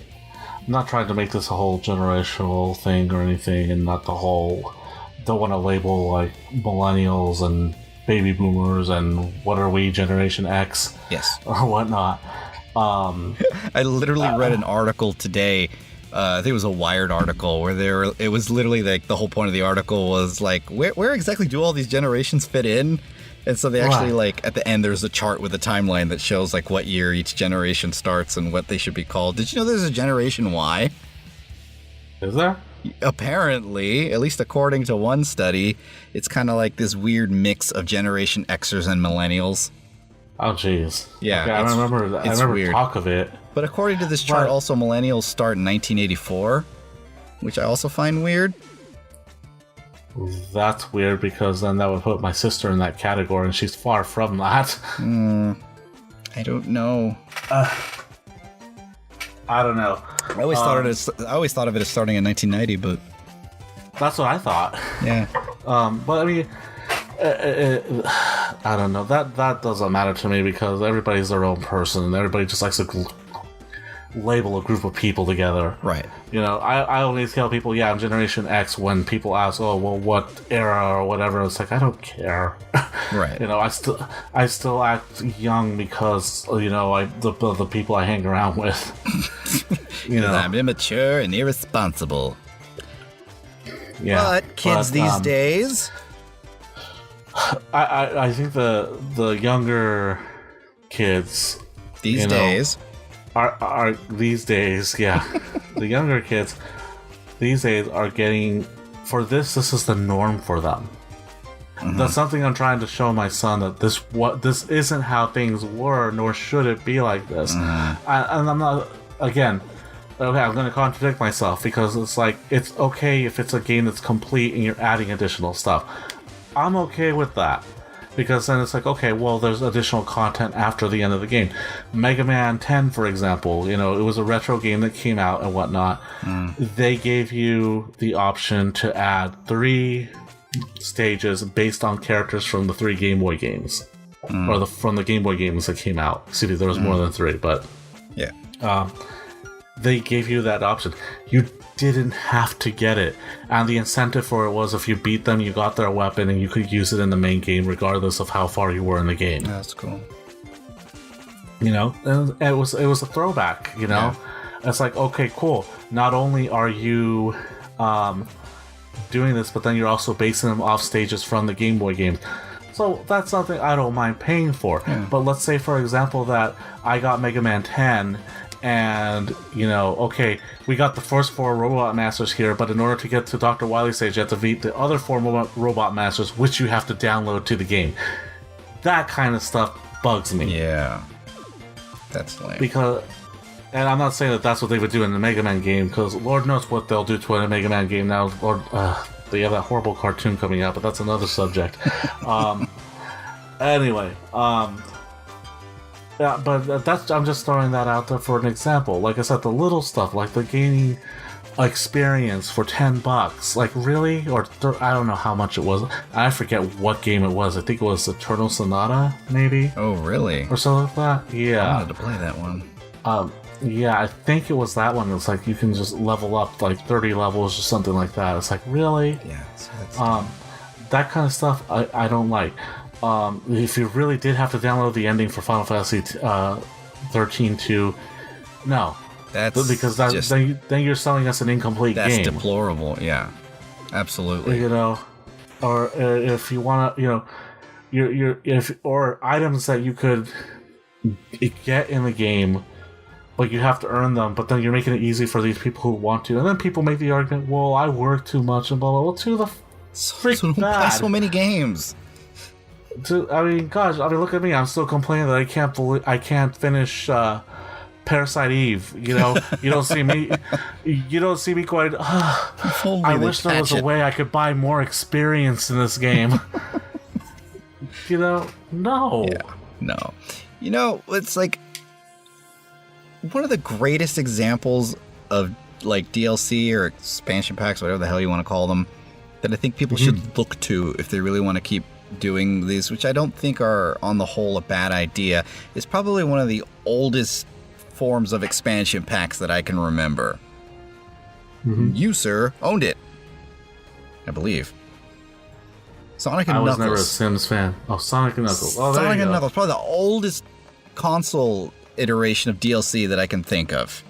not trying to make this a whole generational thing or anything, and not the whole... Don't want to label like millennials and baby boomers and what are we, Generation X, or whatnot. I literally read an article today. I think it was a Wired article where it was literally like the whole point of the article was like, where exactly do all these generations fit in? And so they actually like at the end there's a chart with a timeline that shows like what year each generation starts and what they should be called. Did you know there's a Generation Y? Is there? Apparently, at least according to one study, it's kind of like this weird mix of Generation Xers and Millennials. Oh, jeez. Yeah, okay, I remember weird. Talk of it. But according to this chart, also Millennials start in 1984, which I also find weird. That's weird because then that would put my sister in that category, and she's far from that. I don't know. I don't know. I always thought of it as starting in 1990, but that's what I thought. Yeah. But I mean, I don't know. That doesn't matter to me because everybody's their own person, and everybody just likes to label a group of people together. Right. You know, I always tell people, yeah, I'm Generation X when people ask, oh, well, what era or whatever. It's like, I don't care. Right. You know, I still act young because, you know, the people I hang around with. You know, I'm immature and irresponsible. Yeah. But kids these days, I think the younger kids these days are these days, yeah. The younger kids these days are getting, for this is the norm for them. Mm-hmm. That's something I'm trying to show my son, that this isn't how things were, nor should it be like this. Mm-hmm. And I'm not, again, okay, I'm going to contradict myself because it's like, it's okay if it's a game that's complete and you're adding additional stuff. I'm okay with that. Because then it's like, okay, well, there's additional content after the end of the game. Mega Man 10, for example, you know, it was a retro game that came out and whatnot. They gave you the option to add 3 stages based on characters from the 3 Game Boy games. Or from the Game Boy games that came out. Excuse me, there was more than 3, but... Yeah. They gave you that option. You didn't have to get it. And the incentive for it was if you beat them, you got their weapon and you could use it in the main game regardless of how far you were in the game. That's cool. You know? And it was a throwback, you know? Yeah. It's like, okay, cool. Not only are you doing this, but then you're also basing them off stages from the Game Boy games. So that's something I don't mind paying for. Yeah. But let's say, for example, that I got Mega Man 10 and, you know, okay, we got the first 4 Robot Masters here, but in order to get to Dr. Wily's stage, you have to beat the other 4 Robot Masters, which you have to download to the game. That kind of stuff bugs me. Yeah. That's lame. Because, and I'm not saying that that's what they would do in the Mega Man game, because Lord knows what they'll do to a Mega Man game now. Or, they have that horrible cartoon coming out, but that's another subject. Anyway, yeah, but I'm just throwing that out there for an example. Like I said, the little stuff, like the gaining experience for $10. Like, really? Or I don't know how much it was. I forget what game it was. I think it was Eternal Sonata, maybe? Oh, really? Or something like that? Yeah. I wanted to play that one. Yeah, I think it was that one. It's like you can just level up like 30 levels or something like that. It's like, really? Yeah. That kind of stuff I don't like. If you really did have to download the ending for Final Fantasy 13 to, no, because then you're selling us an incomplete game. That's deplorable. Yeah, absolutely. You know, or if you want to, you know, or items that you could get in the game, but you have to earn them. But then you're making it easy for these people who want to, and then people make the argument, well, I work too much and blah blah. Well, to the freak bad. So many games. I mean, look at me. I'm still complaining that I can't finish Parasite Eve. You know, you don't see me. You don't see me going. I wish there was a way I could buy more experience in this game. You know, no. Yeah, no. You know, it's like one of the greatest examples of like DLC or expansion packs, whatever the hell you want to call them, that I think people should look to if they really want to keep doing these, which I don't think are on the whole a bad idea, is probably one of the oldest forms of expansion packs that I can remember. You, sir, owned it, I believe. Sonic and Knuckles. I was never a Sims fan. Oh, Sonic and Knuckles. Oh, Sonic and Knuckles, probably the oldest console iteration of DLC that I can think of.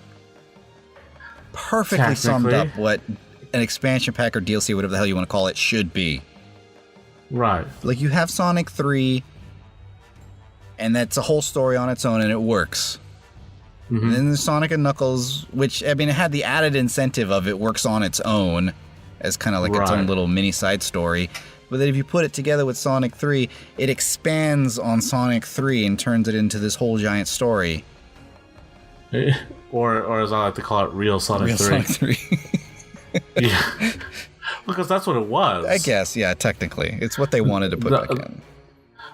Perfectly summed up what an expansion pack or DLC, whatever the hell you want to call it, should be. Right. Like, you have Sonic 3, and that's a whole story on its own, and it works. Mm-hmm. And then there's Sonic and Knuckles, which, I mean, it had the added incentive of it works on its own as kind of like its own little mini side story. But then if you put it together with Sonic 3, it expands on Sonic 3 and turns it into this whole giant story. Or as I like to call it, real Sonic 3. Sonic 3. Yeah. Because that's what it was. I guess, yeah, technically. It's what they wanted to put back in.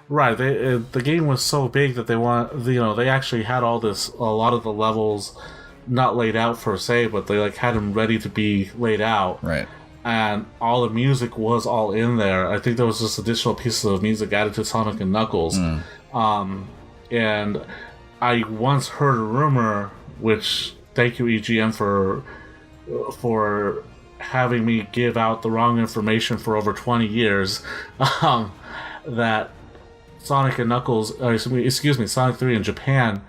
Right. The game was so big that they actually had a lot of the levels not laid out per se, but they like had them ready to be laid out. Right. And all the music was all in there. I think there was just additional pieces of music added to Sonic and Knuckles. And I once heard a rumor, which thank you EGM for having me give out the wrong information for over 20 years, that Sonic and Knuckles, Sonic 3 in Japan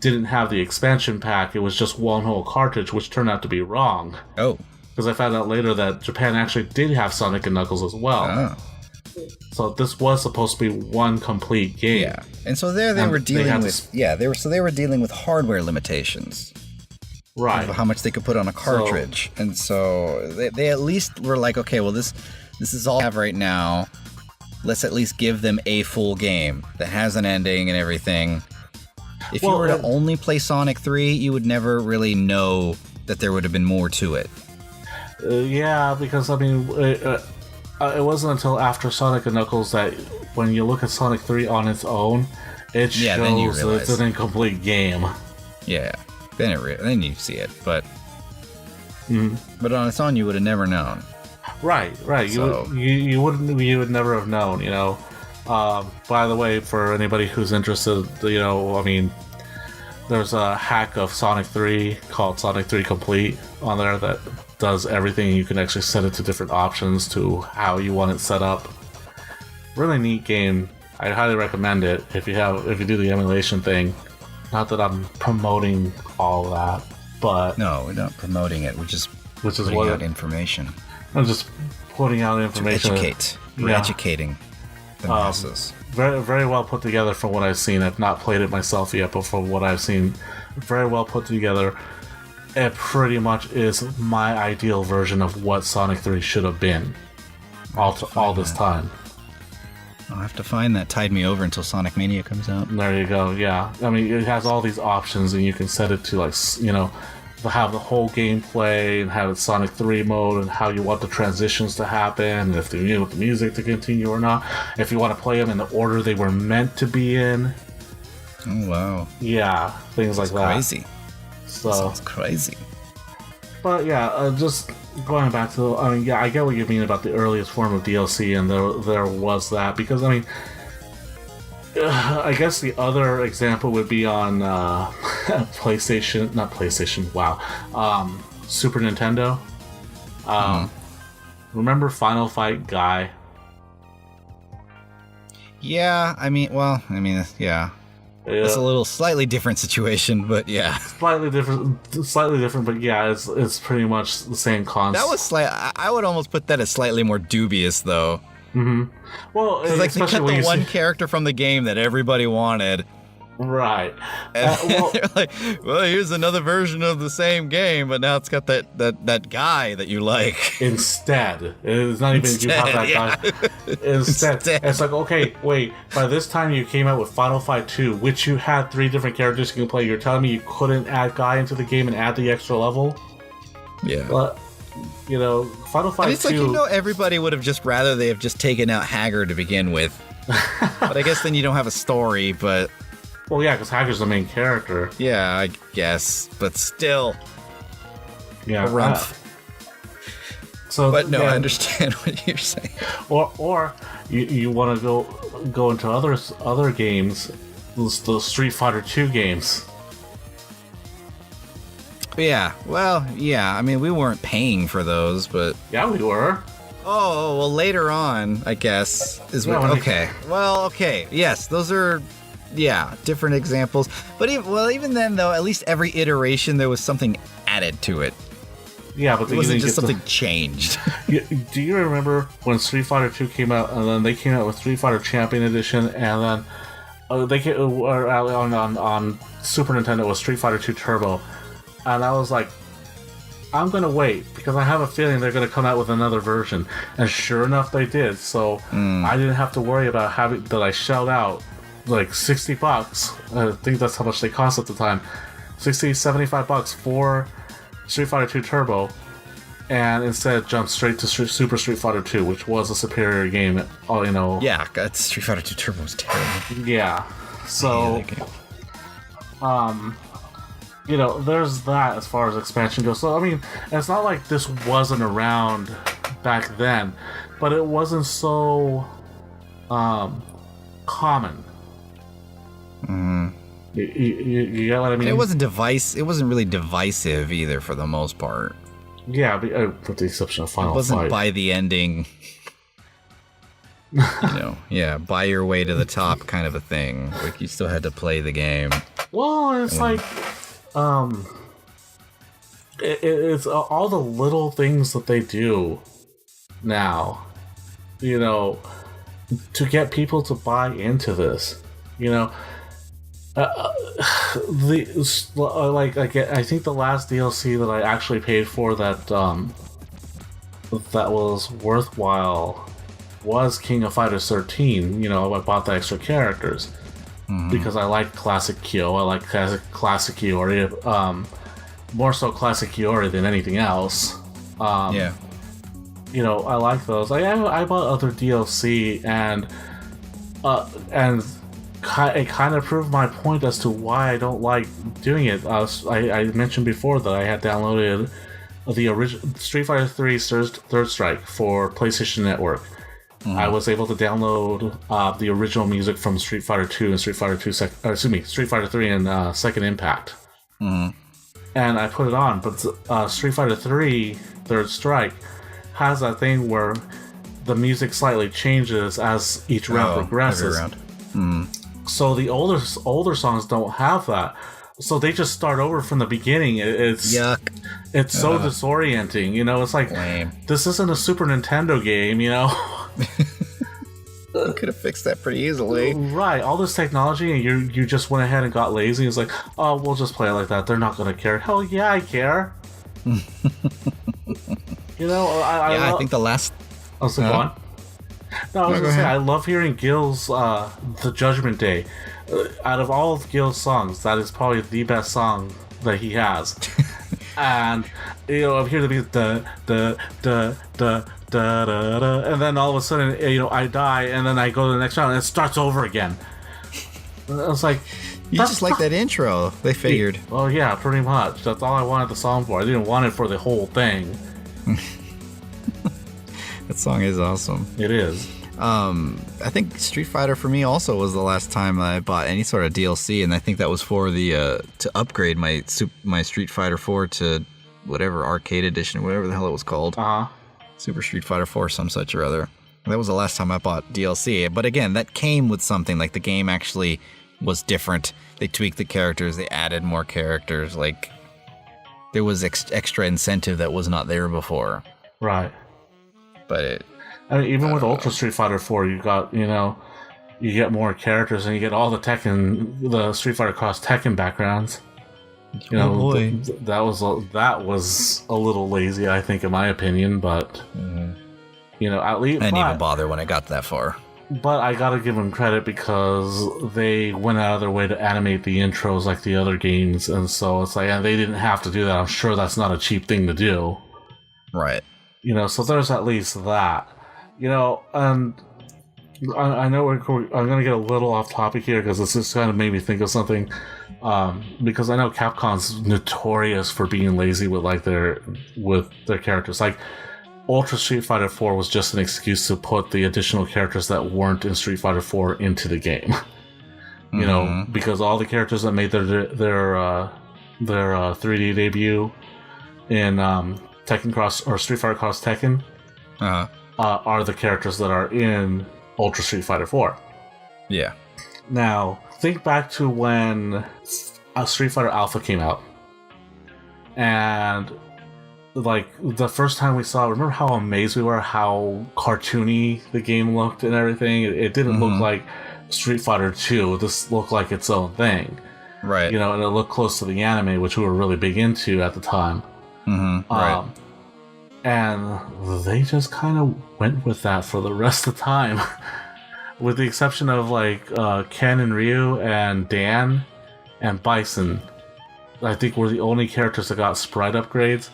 didn't have the expansion pack. It was just one whole cartridge, which turned out to be wrong. Oh. Because I found out later that Japan actually did have Sonic and Knuckles as well. Oh. So this was supposed to be one complete game. Yeah. And so they were dealing with hardware limitations. Right. Of how much they could put on a cartridge. And so they at least were like, okay, well this is all I have right now. Let's at least give them a full game that has an ending and everything. If you were to only play Sonic 3, you would never really know that there would have been more to it. Yeah, because I mean, it wasn't until after Sonic and Knuckles that when you look at Sonic 3 on its own, it shows that it's an incomplete game. Yeah, then you see it, but on its own, you would have never known. Right. So. You would never have known. You know. By the way, for anybody who's interested, I mean, there's a hack of Sonic 3 called Sonic 3 Complete on there that does everything. You can actually set it to different options to how you want it set up. Really neat game. I highly recommend it if you do the emulation thing. Not that I'm promoting all that, but no, we're not promoting it. We're just putting out information. I'm just putting out information. To educate. We're educating the masses. Very, very well put together from what I've seen. I've not played it myself yet, but from what I've seen, very well put together. It pretty much is my ideal version of what Sonic 3 should have been all this time. I'll have to find that. Tide me over until Sonic Mania comes out. There you go, yeah. I mean, it has all these options, and you can set it to, have the whole gameplay and have it Sonic 3 mode and how you want the transitions to happen, and if you want the music to continue or not. If you want to play them in the order they were meant to be in. Oh, wow. Yeah, things like that. Crazy. So, sounds crazy. But yeah, just going back to, I get what you mean about the earliest form of DLC, and there was that, because, I guess the other example would be on Super Nintendo. Remember Final Fight Guy? Yeah, yeah. It's a slightly different situation, but yeah. Slightly different, but yeah, it's pretty much the same concept. That was I would almost put that as slightly more dubious, though. Mm-hmm. Well, they cut the one character from the game that everybody wanted. Right. And they're like, well, here's another version of the same game, but now it's got that guy that you like. Instead. It's not even you have that guy. Instead. It's like, okay, wait, by this time you came out with Final Fight 2, which you had 3 different characters you can play. You're telling me you couldn't add Guy into the game and add the extra level? Yeah. But, Final Fight 2... It's like, everybody would have they have just taken out Hager to begin with. But I guess then you don't have a story, but... Well, yeah, because Hager's the main character. Yeah, I guess, but still. Yeah. But no, I understand what you're saying. Or you want to go into other games, the Street Fighter 2 games. Yeah, well, yeah. I mean, we weren't paying for those, but yeah, we were. Oh, well, later on, I guess okay. Well, okay. Yes, those are. Yeah, different examples. But even then, though, at least every iteration there was something added to it. Yeah, but it wasn't just something changed. Do you remember when Street Fighter 2 came out, and then they came out with Street Fighter Champion Edition, and then on Super Nintendo was Street Fighter 2 Turbo, and I was like, I'm gonna wait because I have a feeling they're gonna come out with another version, and sure enough, they did. So I didn't have to worry about having that. I shelled out like $60. I think that's how much they cost at the time, $75 for Street Fighter 2 Turbo, and instead jumped straight to Super Street Fighter 2, which was a superior game. Yeah, Street Fighter 2 Turbo was terrible. Yeah, so there's that as far as expansion goes. So, I mean, it's not like this wasn't around back then, but it wasn't so common. You get what I mean? It wasn't really divisive either, for the most part. Yeah, with the exception of Final Fight. It wasn't by the ending, buy your way to the top kind of a thing. Like, you still had to play the game. Well, it's like... it's all the little things that they do now, to get people to buy into this. I think the last DLC that I actually paid for that was worthwhile was King of Fighters 13. I bought the extra characters. Because I like classic Kyo, I like classic Kiori, more so classic Kiori than anything else. I like those. I bought other DLC, and it kind of proved my point as to why I don't like doing it. I mentioned before that I had downloaded the original Street Fighter 3 Third Strike for PlayStation Network. I was able to download the original music from Street Fighter 2 and Street Fighter 3 and Second Impact. And I put it on, but Street Fighter 3 Third Strike has that thing where the music slightly changes as each round progresses. Every round. So the older songs don't have that. So they just start over from the beginning. It's yuck. It's so disorienting. It's like, lame. This isn't a Super Nintendo game, You could have fixed that pretty easily. Right, all this technology, and you just went ahead and got lazy. It's like, oh, we'll just play it like that. They're not going to care. Hell yeah, I care. I think the last... Oh, so go on. No, I was going to say, I love hearing Gil's The Judgment Day. Out of all of Gil's songs, that is probably the best song that he has. And, I'm here to be the and then all of a sudden, I die, and then I go to the next round, and it starts over again. I was like, you just like that intro. They figured. Well, yeah, pretty much. That's all I wanted the song for. I didn't want it for the whole thing. That song is awesome. It is. I think Street Fighter for me also was the last time I bought any sort of DLC, and I think that was for the to upgrade my Street Fighter 4 to whatever arcade edition, whatever the hell it was called. Super Street Fighter 4, some such or other. That was the last time I bought DLC. But again, that came with something. Like, the game actually was different. They tweaked the characters. They added more characters. Like, there was extra incentive that was not there before. Right. But even with Ultra Street Fighter 4, you got, you get more characters, and you get all the the Street Fighter Cross Tekken backgrounds. Boy. That was a little lazy, I think, in my opinion, but at least I didn't even bother when I got that far. But I gotta give them credit because they went out of their way to animate the intros like the other games, and so it's like, they didn't have to do that. I'm sure that's not a cheap thing to do, right? So there's at least that, and I know I'm gonna get a little off topic here because this just kind of made me think of something. Because I know Capcom's notorious for being lazy with their characters. Like, Ultra Street Fighter 4 was just an excuse to put the additional characters that weren't in Street Fighter 4 into the game. Because all the characters that made their 3D debut in Tekken Cross or Street Fighter Cross Tekken are the characters that are in Ultra Street Fighter 4. Yeah. Now, think back to when Street Fighter Alpha came out. And, the first time we saw it, remember how amazed we were how cartoony the game looked and everything? It didn't look like Street Fighter 2, this looked like its own thing. Right. You know, and it looked close to the anime, which we were really big into at the time. Mm-hmm. Right. And they just kind of went with that for the rest of the time. With the exception of, like, Ken and Ryu and Dan and Bison. I think were the only characters that got sprite upgrades.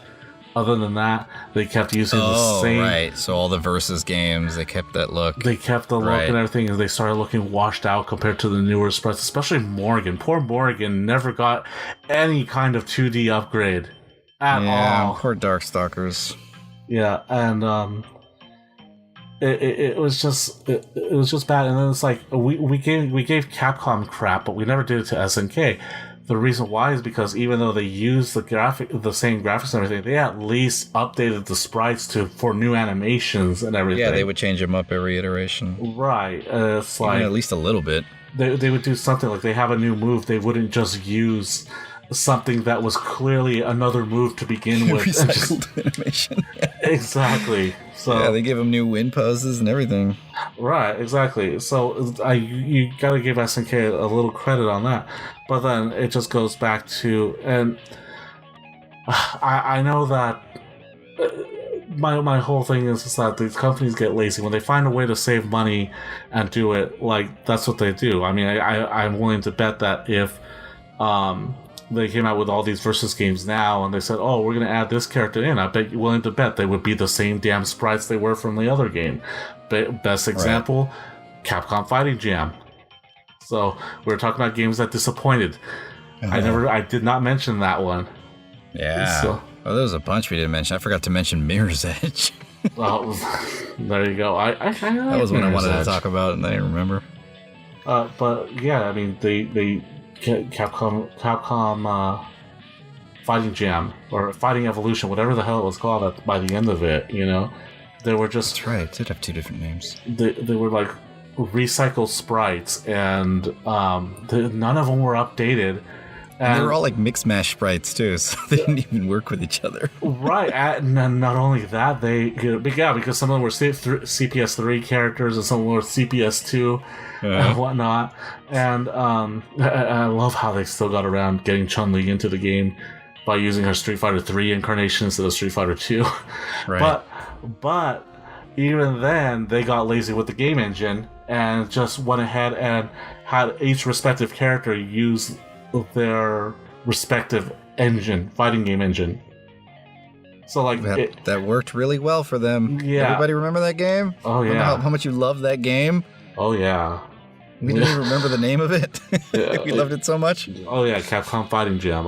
Other than that, they kept using the same... Oh, right. So all the Versus games, they kept that look. They kept the look and everything, and they started looking washed out compared to the newer sprites, especially Morgan. Poor Morgan never got any kind of 2D upgrade at all. Poor Darkstalkers. Yeah, and it was just bad. And then it's like we gave Capcom crap, but we never did it to SNK. The reason why is because even though they used the same graphics and everything, they at least updated the sprites for new animations and everything. Yeah, they would change them up every iteration. Right. It's like at least a little bit. They would do something like they have a new move. They wouldn't just use something that was clearly another move to begin with. Recycled animation. Exactly. So yeah, they give them new win poses and everything. Right, exactly. So you got to give SNK a little credit on that. But then it just goes back to, and I know that my whole thing is that these companies get lazy when they find a way to save money and do it. Like, that's what they do. I mean, I'm willing to bet that if they came out with all these Versus games now and they said, oh, we're going to add this character in, I bet you're willing to bet they would be the same damn sprites they were from the other game. Best example, Capcom Fighting Jam. So we're talking about games that disappointed. I did not mention that one. Yeah. So, there was a bunch we didn't mention. I forgot to mention Mirror's Edge. Well, there you go. I that was one I wanted to talk about and I didn't remember. But yeah, I mean, they Capcom Fighting Jam or Fighting Evolution, whatever the hell it was called by the end of it, you know, they were just... That's right, it did have two different names. They were like recycled sprites, and none of them were updated. And they were all like mix mash sprites too, so they didn't even work with each other. Right, and not only that, because some of them were CPS3 characters and some of them were CPS2 and whatnot. And I love how they still got around getting Chun-Li into the game by using her Street Fighter 3 incarnation instead of Street Fighter 2. Right. But even then, they got lazy with the game engine and just went ahead and had each respective character use their respective engine, fighting game engine. So like that worked really well for them. Yeah. Everybody remember that game? Oh yeah. Remember how much you loved that game? Oh yeah. We didn't even remember the name of it. Yeah. We loved it so much. Oh yeah, Capcom Fighting Jam.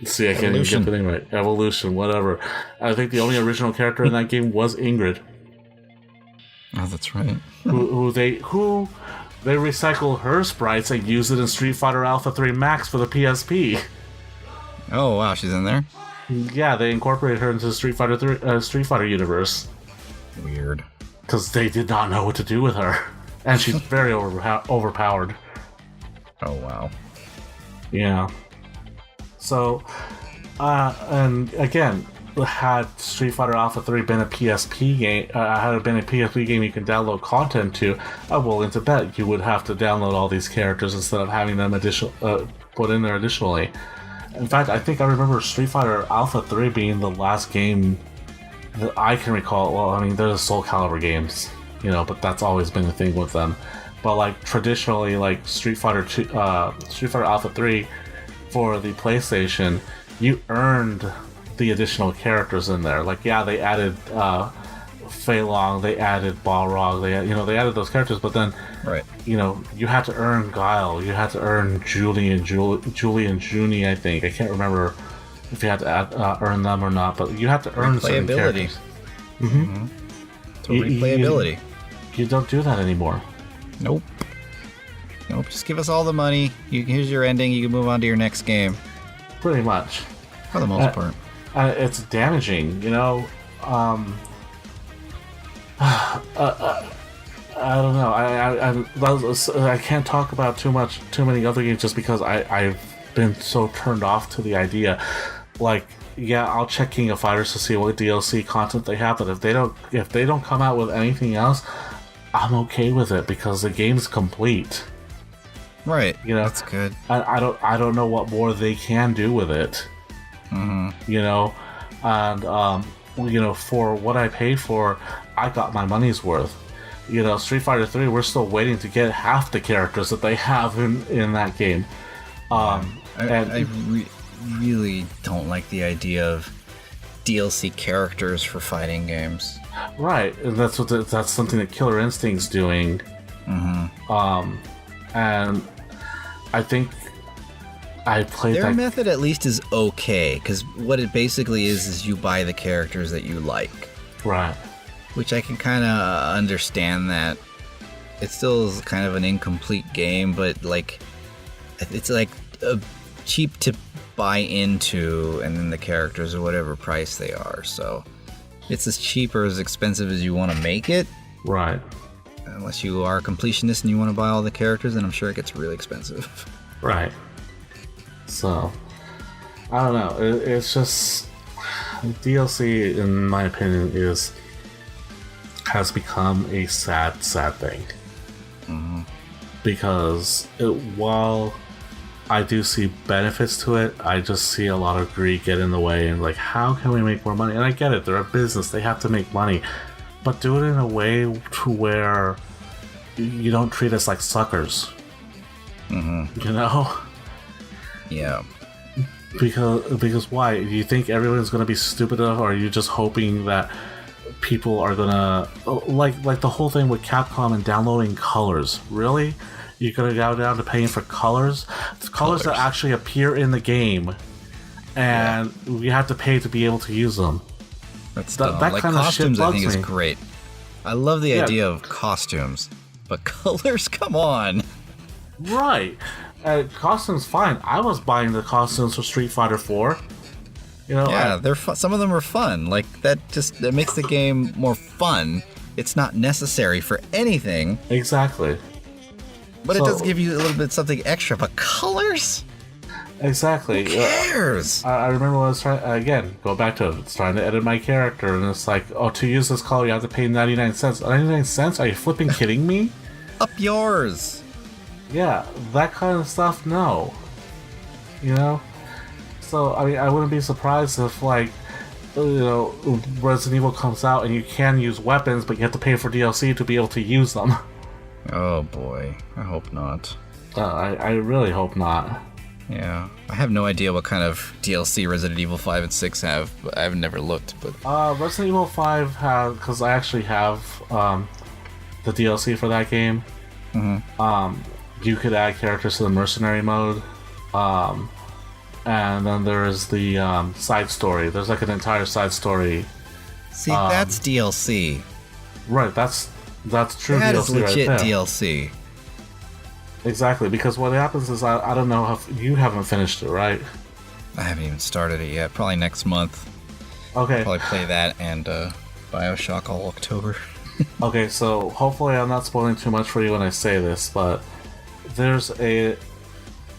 See, I can't even get the name right. Evolution, whatever. I think the only original character in that game was Ingrid. Oh, that's right. who they recycle her sprites and use it in Street Fighter Alpha 3 Max for the PSP. Oh wow, she's in there? Yeah, they incorporated her into the Street Fighter universe. Weird. Because they did not know what to do with her. And she's very overpowered. Oh wow. Yeah. So, and again, had Street Fighter Alpha 3 been a PSP game, had it been a PSP game you can download content to, I'm willing to bet you would have to download all these characters instead of having them put in there additionally. In fact, I think I remember Street Fighter Alpha 3 being the last game that I can recall. Well, I mean, they're the Soul Calibur games, you know, but that's always been the thing with them. But like traditionally, like Street Fighter Alpha 3 for the PlayStation, you earned the additional characters in there. Like, yeah, they added Fei Long, they added Balrog, they added those characters, but then, right, you had to earn Guile, you had to earn Julie and Junie, I think. I can't remember if you had to earn them or not, but you had to earn certain characters. Mm-hmm. So replayability. You don't do that anymore. Nope. Just give us all the money. Here's your ending. You can move on to your next game. Pretty much. For the most part. It's damaging, I don't know. I can't talk about too many other games just because I've been so turned off to the idea. Like, yeah, I'll check King of Fighters to see what DLC content they have, but if they don't come out with anything else, I'm okay with it because the game's complete. Right. You know, that's good. I don't know what more they can do with it. Mm-hmm. You know, and you know, for what I paid for, I got my money's worth. You know, Street Fighter 3, we're still waiting to get half the characters that they have in that game. I really don't like the idea of DLC characters for fighting games. Right, and that's something that Killer Instinct's doing. Mm-hmm. And I think I played their method at least is okay, because what it basically is you buy the characters that you like. Right. Which I can kind of understand that. It still is kind of an incomplete game, but like it's like cheap to buy into, and then the characters are whatever price they are. So it's as cheap or as expensive as you want to make it. Right. Unless you are a completionist and you want to buy all the characters, then I'm sure it gets really expensive. Right. So, I don't know. It's just DLC, in my opinion, has become a sad thing. Mm-hmm. Because while I do see benefits to it, I just see a lot of greed get in the way, and like, how can we make more money? And I get it, they're a business, they have to make money, but do it in a way to where you don't treat us like suckers. Mm-hmm. You know? Yeah. Because why? Do you think everyone's gonna be stupid enough, or are you just hoping that people are gonna like the whole thing with Capcom and downloading colors? Really? You're gonna go down to paying for colors that actually appear in the game, and we have to pay to be able to use them. That's that like kind costumes. Of shit I think is great. I love the idea of costumes, but colors, come on. Right. Costumes, fine. I was buying the costumes for Street Fighter 4. You know, yeah, they're some of them are fun. Like that makes the game more fun. It's not necessary for anything. Exactly. But it does give you a little bit something extra. But colors? Exactly. Who cares? I remember when I was go back to it. It's trying to edit my character, and it's like, oh, to use this color, you have to pay 99 cents. 99 cents? Are you flipping kidding me? Up yours. Yeah, that kind of stuff, no. You know? So, I mean, I wouldn't be surprised if, like, you know, Resident Evil comes out and you can use weapons, but you have to pay for DLC to be able to use them. Oh, boy. I hope not. I really hope not. Yeah. I have no idea what kind of DLC Resident Evil 5 and 6 have, but I've never looked. But Resident Evil 5 has, because I actually have the DLC for that game. Mm-hmm. You could add characters to the mercenary mode, and then there is the side story. There's like an entire side story. See, that's DLC. Right, that's true. That DLC is legit right there. DLC. Exactly, because what happens is I don't know how you haven't finished it, right? I haven't even started it yet. Probably next month. Okay. I'll probably play that and BioShock all October. Okay, so hopefully I'm not spoiling too much for you when I say this, but there's an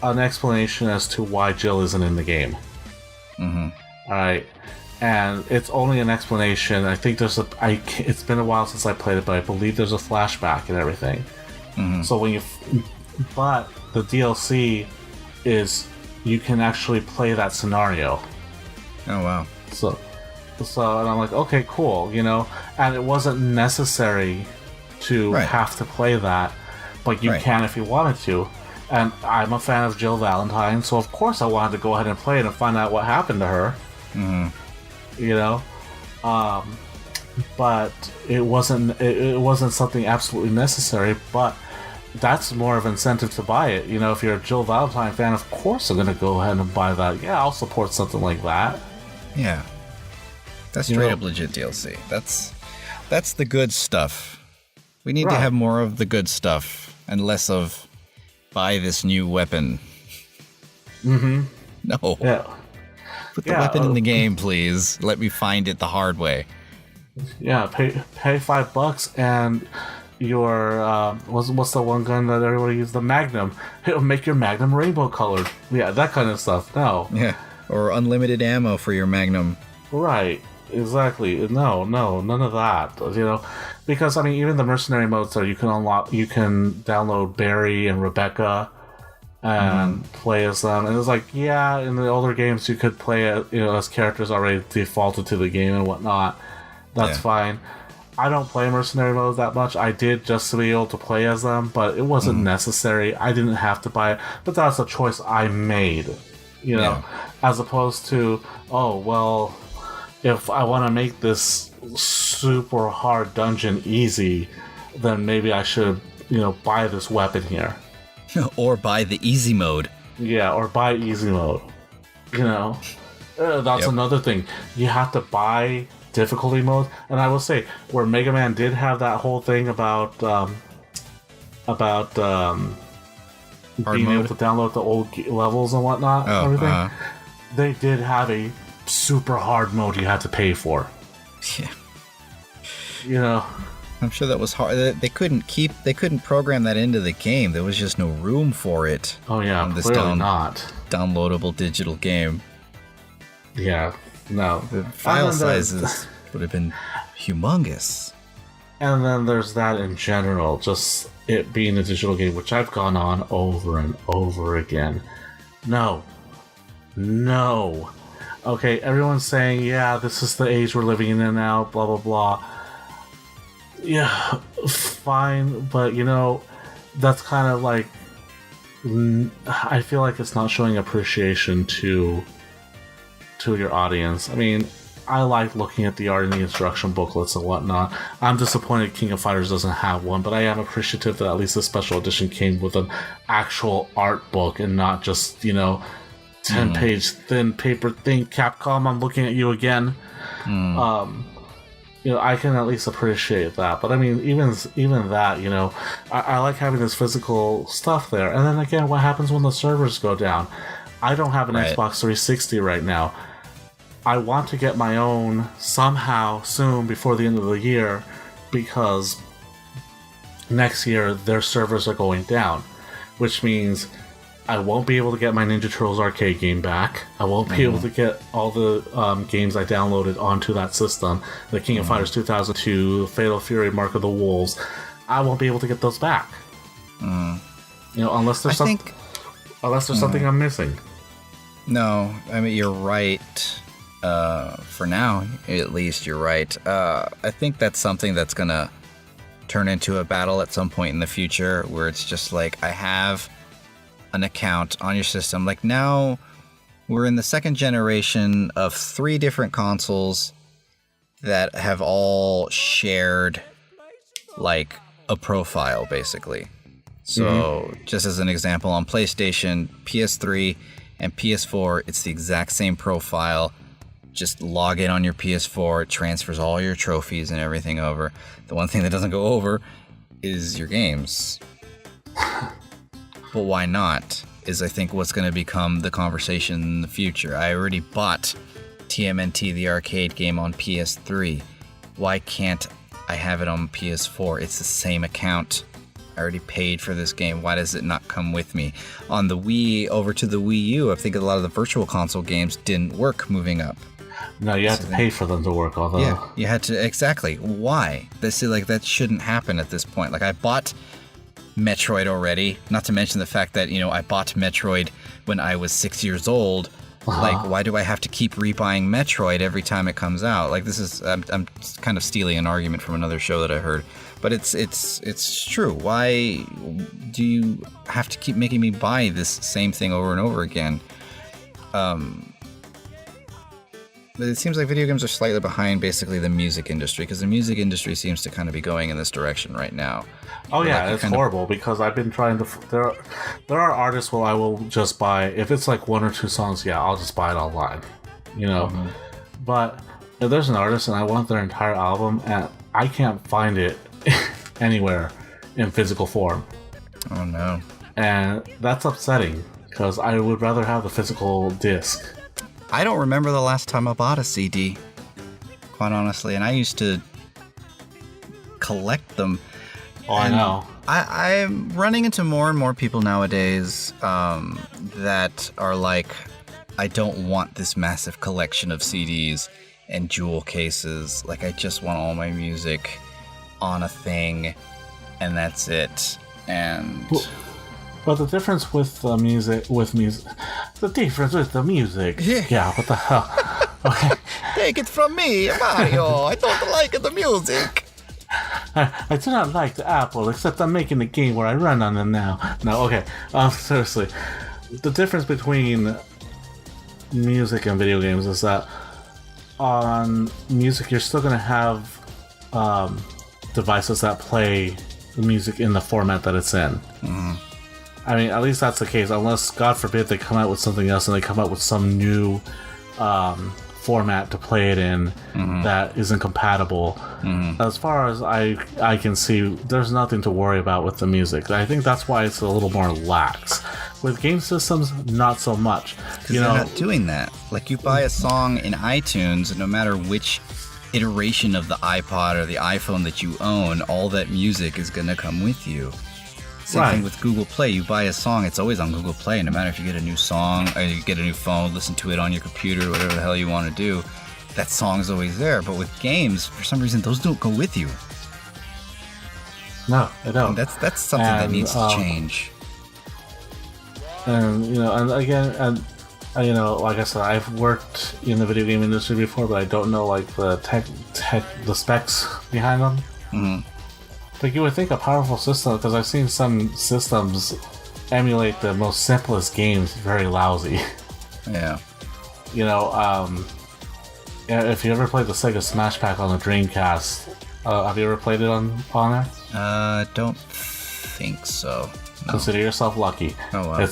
explanation as to why Jill isn't in the game. Mm-hmm. Alright, and it's only an explanation. I think it's been a while since I played it, but I believe there's a flashback and everything. Mm-hmm. So but the DLC is you can actually play that scenario. Oh wow. So and I'm like, okay, cool, you know, and it wasn't necessary to have to play that, but you can if you wanted to. And I'm a fan of Jill Valentine, so of course I wanted to go ahead and play it and find out what happened to her. Mm-hmm. You know, but it wasn't something absolutely necessary. But that's more of an incentive to buy it. You know, if you're a Jill Valentine fan, of course I'm gonna go ahead and buy that. Yeah, I'll support something like that. Yeah, that's straight up legit DLC. That's the good stuff. We need to have more of the good stuff and less of buy this new weapon. Mm-hmm. No. Yeah. Put the weapon in the game, please. Let me find it the hard way. Yeah, pay $5 and your what's the one gun that everybody uses? The Magnum. It'll make your Magnum rainbow colored. Yeah, that kind of stuff. No. Yeah. Or unlimited ammo for your Magnum. Right. exactly. No, none of that. Because I mean, even the mercenary modes there, you can download Barry and Rebecca and play as them. And it's like, yeah, in the older games you could play as characters already defaulted to the game and whatnot. That's fine. I don't play mercenary modes that much. I did just to be able to play as them, but it wasn't necessary. I didn't have to buy it, but that's a choice I made. As opposed to, oh well, if I want to make this super hard dungeon easy, then maybe I should buy this weapon here. Or buy the easy mode. Yeah, or buy easy mode. That's another thing. You have to buy difficulty mode. And I will say, where Mega Man did have that whole thing about being able to download the old levels and whatnot, everything, they did have a super hard mode you had to pay for. Yeah. I'm sure that was hard. They couldn't program that into the game. There was just no room for it. Oh yeah, on this not downloadable digital game. Yeah, no. The file sizes would have been humongous. And then there's that in general, just it being a digital game, which I've gone on over and over again. No. Okay, everyone's saying, yeah, this is the age we're living in now, blah blah blah. Yeah, fine, but that's kind of like, I feel like it's not showing appreciation to your audience. I mean, I like looking at the art and the instruction booklets and whatnot. I'm disappointed King of Fighters doesn't have one, but I am appreciative that at least the special edition came with an actual art book and not just 10-page thin paper thing. Capcom, I'm looking at you again. I can at least appreciate that. But I mean, even that, I like having this physical stuff there. And then again, what happens when the servers go down? I don't have an Xbox 360 right now. I want to get my own somehow soon before the end of the year, because next year their servers are going down, which means I won't be able to get my Ninja Turtles arcade game back. I won't be able to get all the games I downloaded onto that system. The King of Fighters 2002, Fatal Fury, Mark of the Wolves. I won't be able to get those back. Unless there's something I'm missing. No, I mean, you're right. For now, at least, you're right. I think that's something that's going to turn into a battle at some point in the future, where it's just like, I have an account on your system. Like, now we're in the second generation of 3 different consoles that have all shared like a profile, basically. So just as an example, on PlayStation, PS3 and PS4, it's the exact same profile. Just log in on your PS4, it transfers all your trophies and everything over. The one thing that doesn't go over is your games. But why not, is I think what's going to become the conversation in the future. I already bought TMNT, the arcade game, on PS3. Why can't I have it on PS4? It's the same account. I already paid for this game. Why does it not come with me? On the Wii, over to the Wii U, I think a lot of the virtual console games didn't work moving up. No, you had to pay for them to work, although... Yeah, you had to... Exactly. Why? That shouldn't happen at this point. Like, I bought Metroid already, not to mention the fact that, I bought Metroid when I was 6 years old. Like, why do I have to keep rebuying Metroid every time it comes out? Like, this is... I'm kind of stealing an argument from another show that I heard. But it's true. Why do you have to keep making me buy this same thing over and over again? But it seems like video games are slightly behind basically the music industry, because the music industry seems to kind of be going in this direction right now. Oh yeah, like, it's horrible because I've been trying to... There are artists where I will just buy... If it's like 1 or 2 songs, yeah, I'll just buy it online. But if there's an artist and I want their entire album, and I can't find it anywhere in physical form. Oh no. And that's upsetting, because I would rather have the physical disc. I don't remember the last time I bought a CD, quite honestly, and I used to collect them. Oh, I know. I'm running into more and more people nowadays that are like, I don't want this massive collection of CDs and jewel cases. Like, I just want all my music on a thing, and that's it. And but the difference with the music, yeah, what the hell? Okay. Take it from me, Mario. I don't like the music. I do not like the Apple, except I'm making a game where I run on them now. No, okay. Seriously, the difference between music and video games is that on music, you're still going to have devices that play the music in the format that it's in. Mm-hmm. I mean, at least that's the case, unless, God forbid, they come out with something else and they come out with some new format to play it in that isn't compatible. As far as I can see, there's nothing to worry about with the music. I think that's why it's a little more lax. With game systems, not so much. Because they're not doing that. Like, you buy a song in iTunes, and no matter which iteration of the iPod or the iPhone that you own, all that music is going to come with you. Same thing with Google Play. You buy a song, it's always on Google Play. No matter if you get a new song or you get a new phone, listen to it on your computer, whatever the hell you want to do, that song's always there. But with games, for some reason, those don't go with you. No, they don't. And that's something that needs to change. And, and again, like I said, I've worked in the video game industry before, but I don't know, like, the the specs behind them. Mm-hmm. Like, you would think a powerful system, because I've seen some systems emulate the most simplest games very lousy. Yeah. If you ever played the Sega Smash Pack on the Dreamcast, have you ever played it on there? Don't think so. No. Consider yourself lucky. Oh, wow.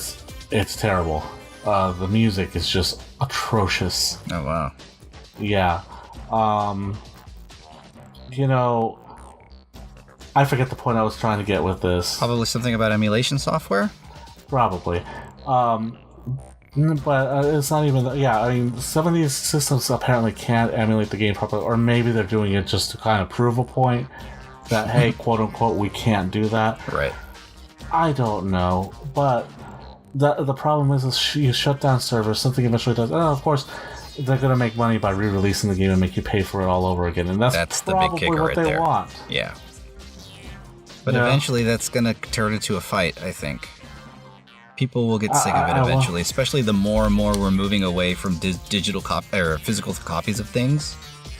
It's terrible. The music is just atrocious. Oh, wow. Yeah. I forget the point I was trying to get with this. Probably something about emulation software? Probably. But it's not even... Yeah, I mean, some of these systems apparently can't emulate the game properly, or maybe they're doing it just to kind of prove a point that, hey, quote-unquote, we can't do that. Right. I don't know, but the problem is you shut down servers, something eventually does... And of course, they're going to make money by re-releasing the game and make you pay for it all over again, and that's the big kicker what they want. Yeah. But eventually that's going to turn into a fight, I think. People will get sick of it eventually, especially the more and more we're moving away from digital or physical copies of things.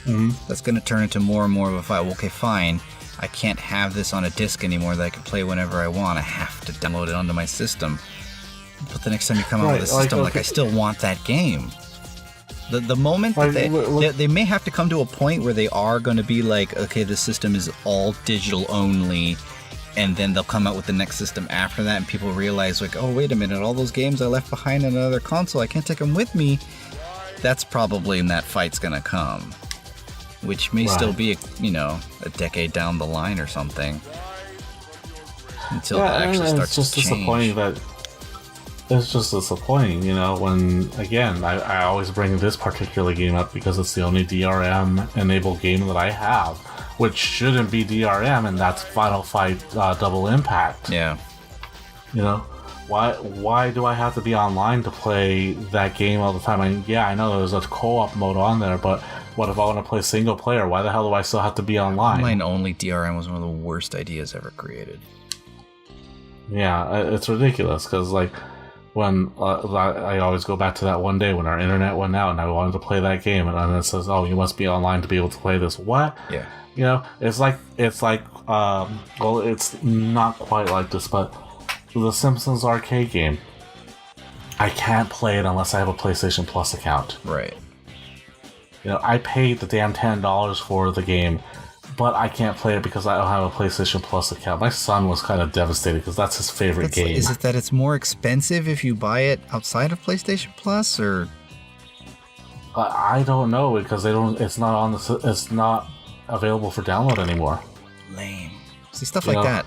Mm-hmm. That's going to turn into more and more of a fight. Well, okay, fine. I can't have this on a disc anymore that I can play whenever I want. I have to download it onto my system. But the next time you come out with a system, I still want that game. The moment that they may have to come to a point where they are going to be like, okay, the system is all digital only, and then they'll come out with the next system after that, and people realize, like, oh, wait a minute, all those games I left behind on another console, I can't take them with me. That's probably when that fight's going to come, which may still be, a decade down the line or something, until that actually starts to change. It's just disappointing, when, again, I always bring this particular game up because it's the only DRM-enabled game that I have, which shouldn't be DRM, and that's Final Fight Double Impact. Yeah. Why do I have to be online to play that game all the time? I know there's a co-op mode on there, but what if I want to play single player? Why the hell do I still have to be online? Online-only DRM was one of the worst ideas ever created. Yeah, it's ridiculous, because, like, when I always go back to that one day when our internet went out and I wanted to play that game, and then it says, "Oh, you must be online to be able to play this." What? Yeah. It's like well, it's not quite like this, but the Simpsons arcade game, I can't play it unless I have a PlayStation Plus account. Right. I paid the damn $10 for the game, but I can't play it because I don't have a PlayStation Plus account. My son was kind of devastated because that's his favorite game. Is it that it's more expensive if you buy it outside of PlayStation Plus, or? I don't know, because it's not available for download anymore. Lame. See, stuff like that.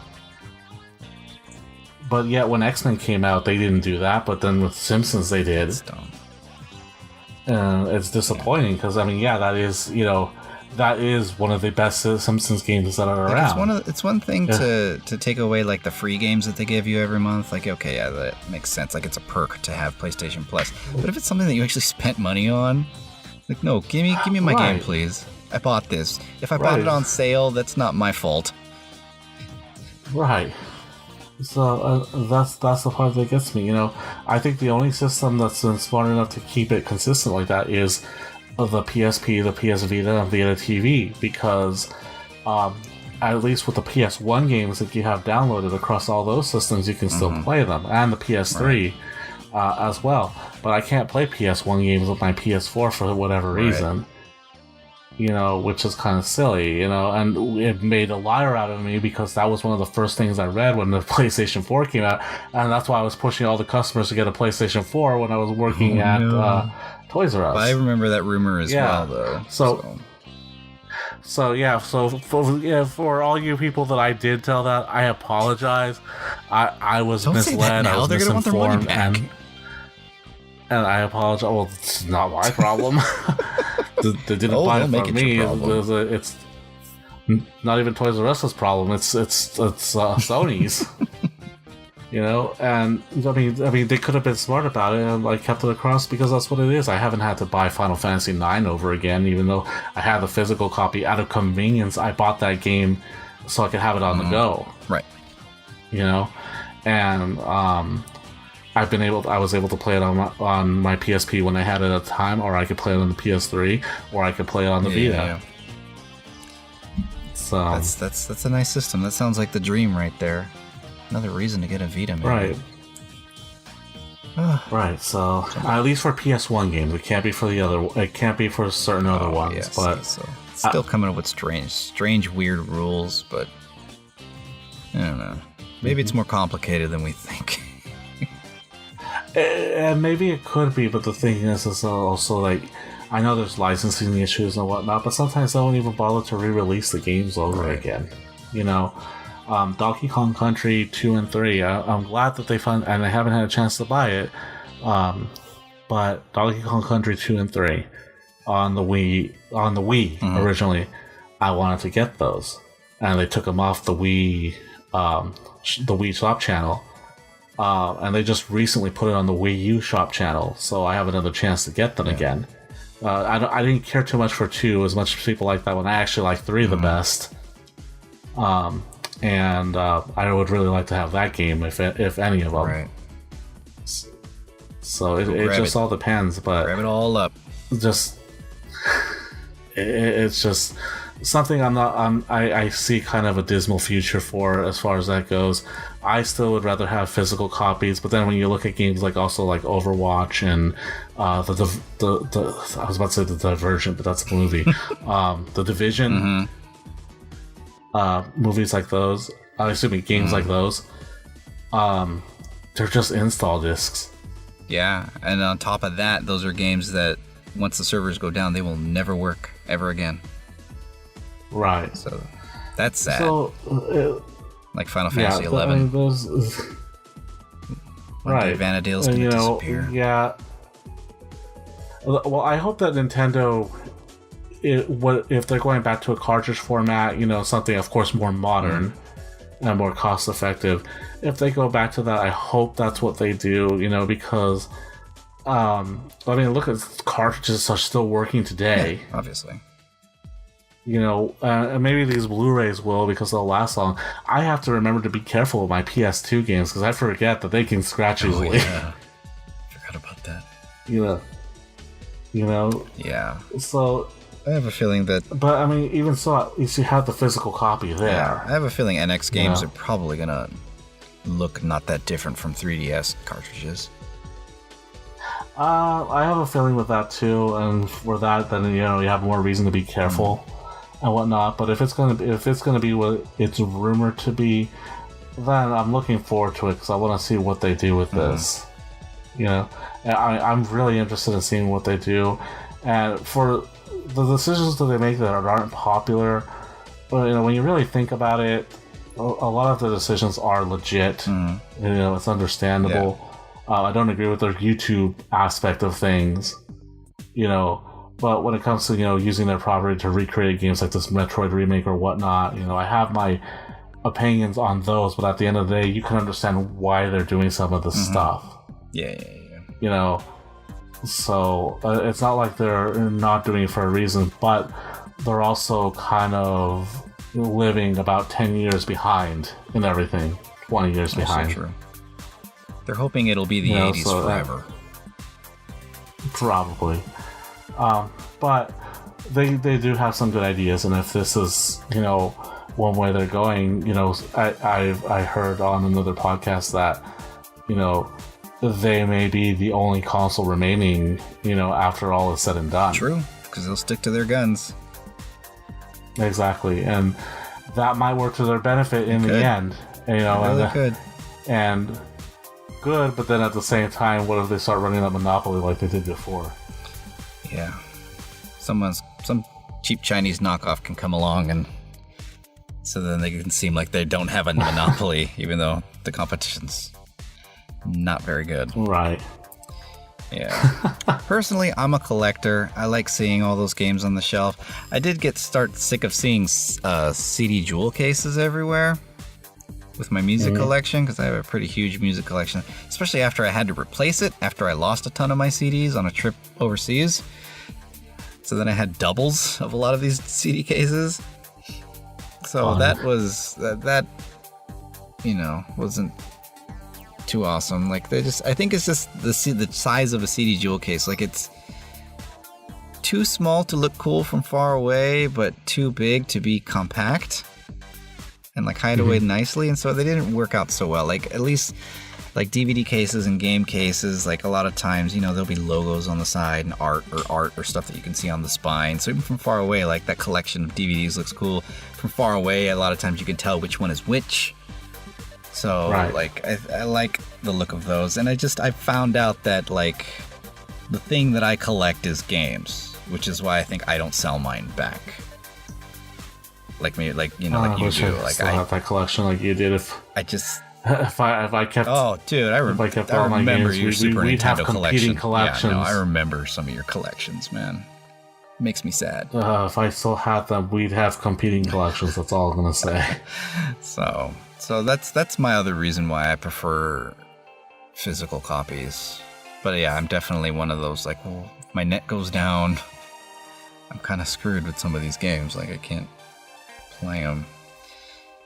But yet, when X-Men came out, they didn't do that. But then with Simpsons, they did. It's dumb. And it's disappointing because that is one of the best Simpsons games that are around. It's one thing to take away, like, the free games that they give you every month. Like, okay, yeah, that makes sense. Like, it's a perk to have PlayStation Plus. But if it's something that you actually spent money on, Like, no, give me my game, please. I bought this. If I bought it on sale, that's not my fault. Right. So that's the part that gets me. I think the only system that's been smart enough to keep it consistent like that is the PSP, the PS Vita, and Vita TV, because at least with the PS1 games that you have downloaded across all those systems, you can still play them, and the PS3 as well. But I can't play PS1 games with my PS4 for whatever reason. Which is kind of silly, and it made a liar out of me because that was one of the first things I read when the PlayStation 4 came out, and that's why I was pushing all the customers to get a PlayStation 4 when I was working at Toys R Us. I remember that rumor as well, though. So for all you people that I did tell that, I apologize. I was misled. I was misinformed, and I apologize. Well, it's not my problem. They didn't buy it from me. It's not even Toys R Us's problem. It's Sony's. And I mean, they could have been smart about it and kept it across, because that's what it is. I haven't had to buy Final Fantasy IX over again, even though I had the physical copy. Out of convenience, I bought that game so I could have it on the go. Right. And I was able to play it on my PSP when I had it at the time, or I could play it on the PS3, or I could play it on the Vita. Yeah. So that's a nice system. That sounds like the dream right there. Another reason to get a Vita, maybe. Right. Right. So at least for PS1 games, it can't be for the other. It can't be for certain other ones. Yes, but so it's still coming up with strange, weird rules. But I don't know. Maybe it's more complicated than we think. And maybe it could be, but the thing is also I know there's licensing issues and whatnot, but sometimes they don't even bother to re-release the games over again. Donkey Kong Country 2 and 3. I'm glad that they found, and I haven't had a chance to buy it. But Donkey Kong Country 2 and 3 on the Wii originally, I wanted to get those, and they took them off the Wii Shop channel. And they just recently put it on the Wii U Shop channel, so I have another chance to get them again. I didn't care too much for 2 as much as people like that one. I actually like 3 the best. And I would really like to have that game, if any of them. Right. So it just all depends, but grab it all up. It's just something I see kind of a dismal future for as far as that goes. I still would rather have physical copies, but then when you look at games like Overwatch and I was about to say The Divergent, but that's a movie. The Division, movies like those, games like those, they're just install discs. Yeah, and on top of that, those are games that once the servers go down, they will never work ever again. Right. So that's sad. So, like Final Fantasy 11. Right. Vana'diel's gonna disappear. Yeah. Well, I hope that Nintendo, if they're going back to a cartridge format, something, of course, more modern and more cost effective. If they go back to that, I hope that's what they do. Because look at cartridges are still working today. Yeah, obviously. And maybe these Blu-rays will, because they'll last long. I have to remember to be careful with my PS2 games, because I forget that they can scratch easily. Yeah. Forgot about that. Yeah. So I have a feeling that... But, I mean, even so, at least you have the physical copy there. Yeah, I have a feeling NX games are probably going to look not that different from 3DS cartridges. I have a feeling with that, too, and for that, then, you have more reason to be careful and whatnot. But if it's gonna be what it's rumored to be, then I'm looking forward to it, because I want to see what they do with this. I'm really interested in seeing what they do, and for the decisions that they make that aren't popular, but when you really think about it, a lot of the decisions are legit. It's understandable. I don't agree with their YouTube aspect of things, but when it comes to using their property to recreate games like this Metroid remake or whatnot, I have my opinions on those, but at the end of the day, you can understand why they're doing some of this stuff. Yeah. So it's not like they're not doing it for a reason, but they're also kind of living about 10 years behind in everything. 20 years behind. Also true. They're hoping it'll be the 80s so forever. Probably. But they do have some good ideas, and if this is, one way they're going, I heard on another podcast that, they may be the only console remaining, after all is said and done. True, because they'll stick to their guns. Exactly, and that might work to their benefit in the end. Really could. And good, but then at the same time, what if they start running that monopoly like they did before? Yeah. Some cheap Chinese knockoff can come along, and so then they can seem like they don't have a monopoly, even though the competition's not very good. Right. Yeah. Personally, I'm a collector. I like seeing all those games on the shelf. I did start sick of seeing CD jewel cases everywhere with my music collection, because I have a pretty huge music collection, especially after I had to replace it after I lost a ton of my CDs on a trip overseas. So then I had doubles of a lot of these CD cases. So that was that wasn't too awesome. Like I think it's just the size of a CD jewel case. Like it's too small to look cool from far away, but too big to be compact and like hide away nicely. And so they didn't work out so well. Like at least like DVD cases and game cases, like a lot of times, there'll be logos on the side and art or stuff that you can see on the spine. So even from far away, like that collection of DVDs looks cool. From far away, a lot of times you can tell which one is which. So like I like the look of those. And I found out that like the thing that I collect is games, which is why I think I don't sell mine back. Like me, like you do. Like I have that collection like you did. If I kept, oh dude, I remember your Super Nintendo collection. Collections. Yeah, no, I remember some of your collections, man. Makes me sad. If I still had them, we'd have competing collections. That's all I'm gonna say. So that's my other reason why I prefer physical copies. But yeah, I'm definitely one of those like, well, if my net goes down, I'm kind of screwed with some of these games. Like I can't play them.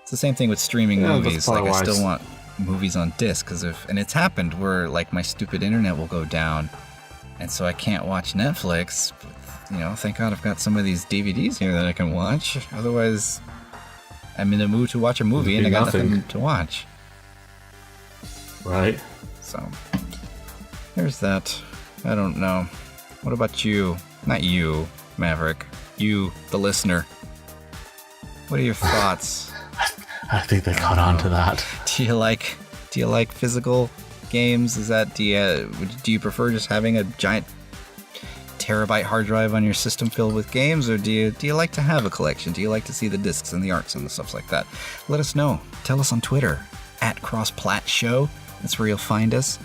It's the same thing with streaming movies. Like I still want movies on disc and it's happened where like my stupid internet will go down, and so I can't watch Netflix. But, thank God I've got some of these DVDs here that I can watch. Otherwise, I'm in the mood to watch a movie and I got nothing to watch. Right. So there's that. I don't know. What about you? Not you, Maverick. You, the listener. What are your thoughts? I think they caught on to that. Do you like physical games? Is that do you prefer just having a giant terabyte hard drive on your system filled with games, or do you like to have a collection? Do you like to see the discs and the arts and the stuff like that? Let us know. Tell us on Twitter @CrossPlatShow. That's where you'll find us.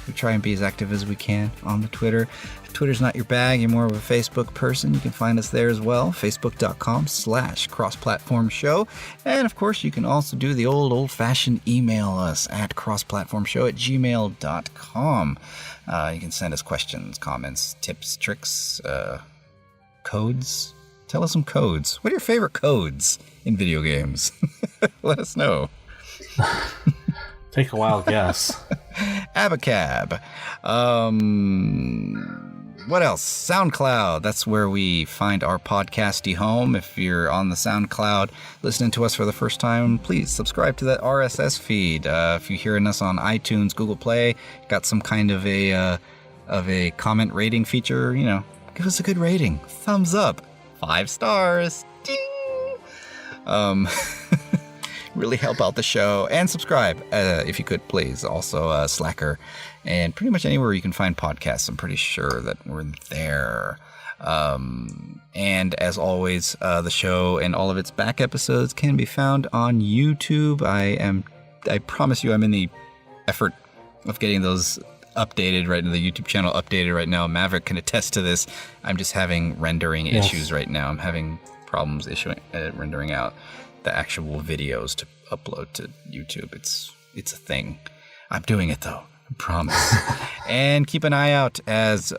We try and be as active as we can on the Twitter. If Twitter's not your bag, you're more of a Facebook person, you can find us there as well, facebook.com/crossplatformshow. And of course, you can also do the old-fashioned email us at crossplatformshow@gmail.com. You can send us questions, comments, tips, tricks, codes. Tell us some codes. What are your favorite codes in video games? Let us know. Take a wild guess. Abacab. What else? SoundCloud. That's where we find our podcasty home. If you're on the SoundCloud listening to us for the first time, please subscribe to that RSS feed. If you're hearing us on iTunes, Google Play, got some kind of a comment rating feature, give us a good rating. Thumbs up. 5 stars. Ding! Really help out the show, and subscribe if you could, please. Also Slacker and pretty much anywhere you can find podcasts. I'm pretty sure that we're there. And as always, the show and all of its back episodes can be found on YouTube. I promise you, I'm in the effort of getting those updated right now, the YouTube channel updated right now. Maverick can attest to this. I'm just having rendering issues right now. I'm having problems rendering out the actual videos to upload to YouTube. It's a thing. I'm doing it though. I promise. And keep an eye out as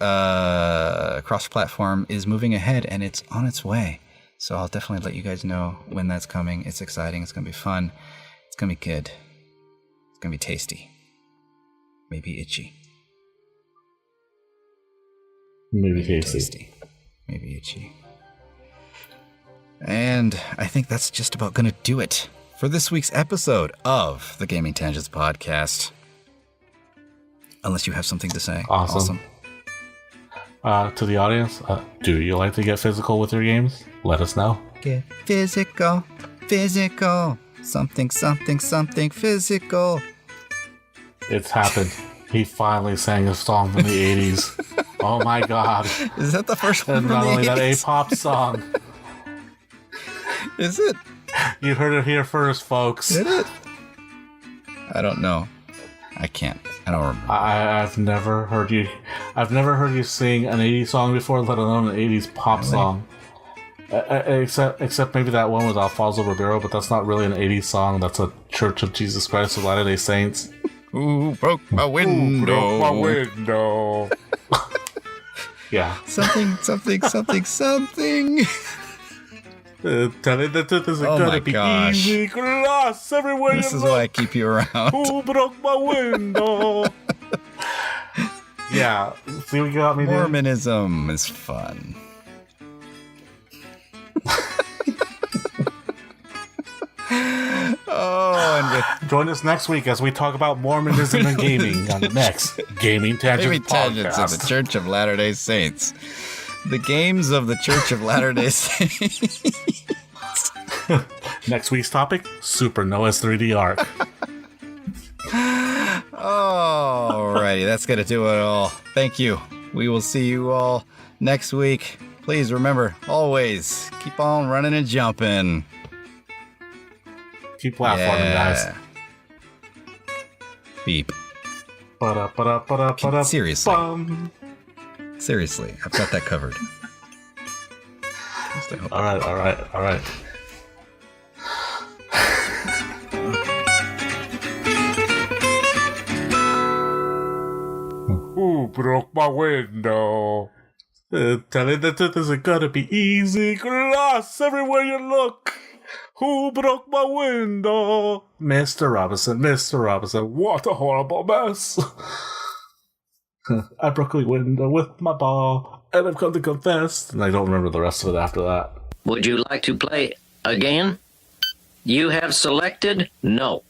cross-platform is moving ahead, and it's on its way. So I'll definitely let you guys know when that's coming. It's exciting. It's going to be fun. It's going to be good. It's going to be tasty. Maybe itchy. Maybe tasty. Maybe itchy. And I think that's just about going to do it for this week's episode of the Gaming Tangents Podcast. Unless you have something to say. Awesome. To the audience, do you like to get physical with your games? Let us know. Get physical. Something physical. It's happened. He finally sang a song from the 80s. Oh my god. Is that the first one? And not only that, a pop song. Is it? You heard it here first, folks. Did it? I don't know. I don't remember. I've never heard you sing an 80s song before, let alone an 80s pop song. Except maybe that one with Alfonso Ribeiro, but that's not really an 80s song. That's a Church of Jesus Christ of Latter-day Saints. Who broke my window? Yeah. Something. Telling the truth is gonna be easy. Glass everywhere this is why I keep you around. Who broke my window? Yeah. See what you got me there? Mormonism is fun. Join us next week as we talk about Mormonism and gaming on the next Gaming Tangents Podcast. Of the Church of Latter-day Saints. The games of the Church of Latter-day Saints. Next week's topic, Super NOAA's 3D Arc. Alrighty, that's going to do it all. Thank you. We will see you all next week. Please remember, always keep on running and jumping. Keep platforming, guys. Beep. Seriously, I've got that covered. All right. Who broke my window? Telling the truth isn't gonna be easy. Glass everywhere you look. Who broke my window? Mr. Robinson, what a horrible mess. I broke a window with my ball, and I've come to confess. And I don't remember the rest of it after that. Would you like to play again? You have selected no.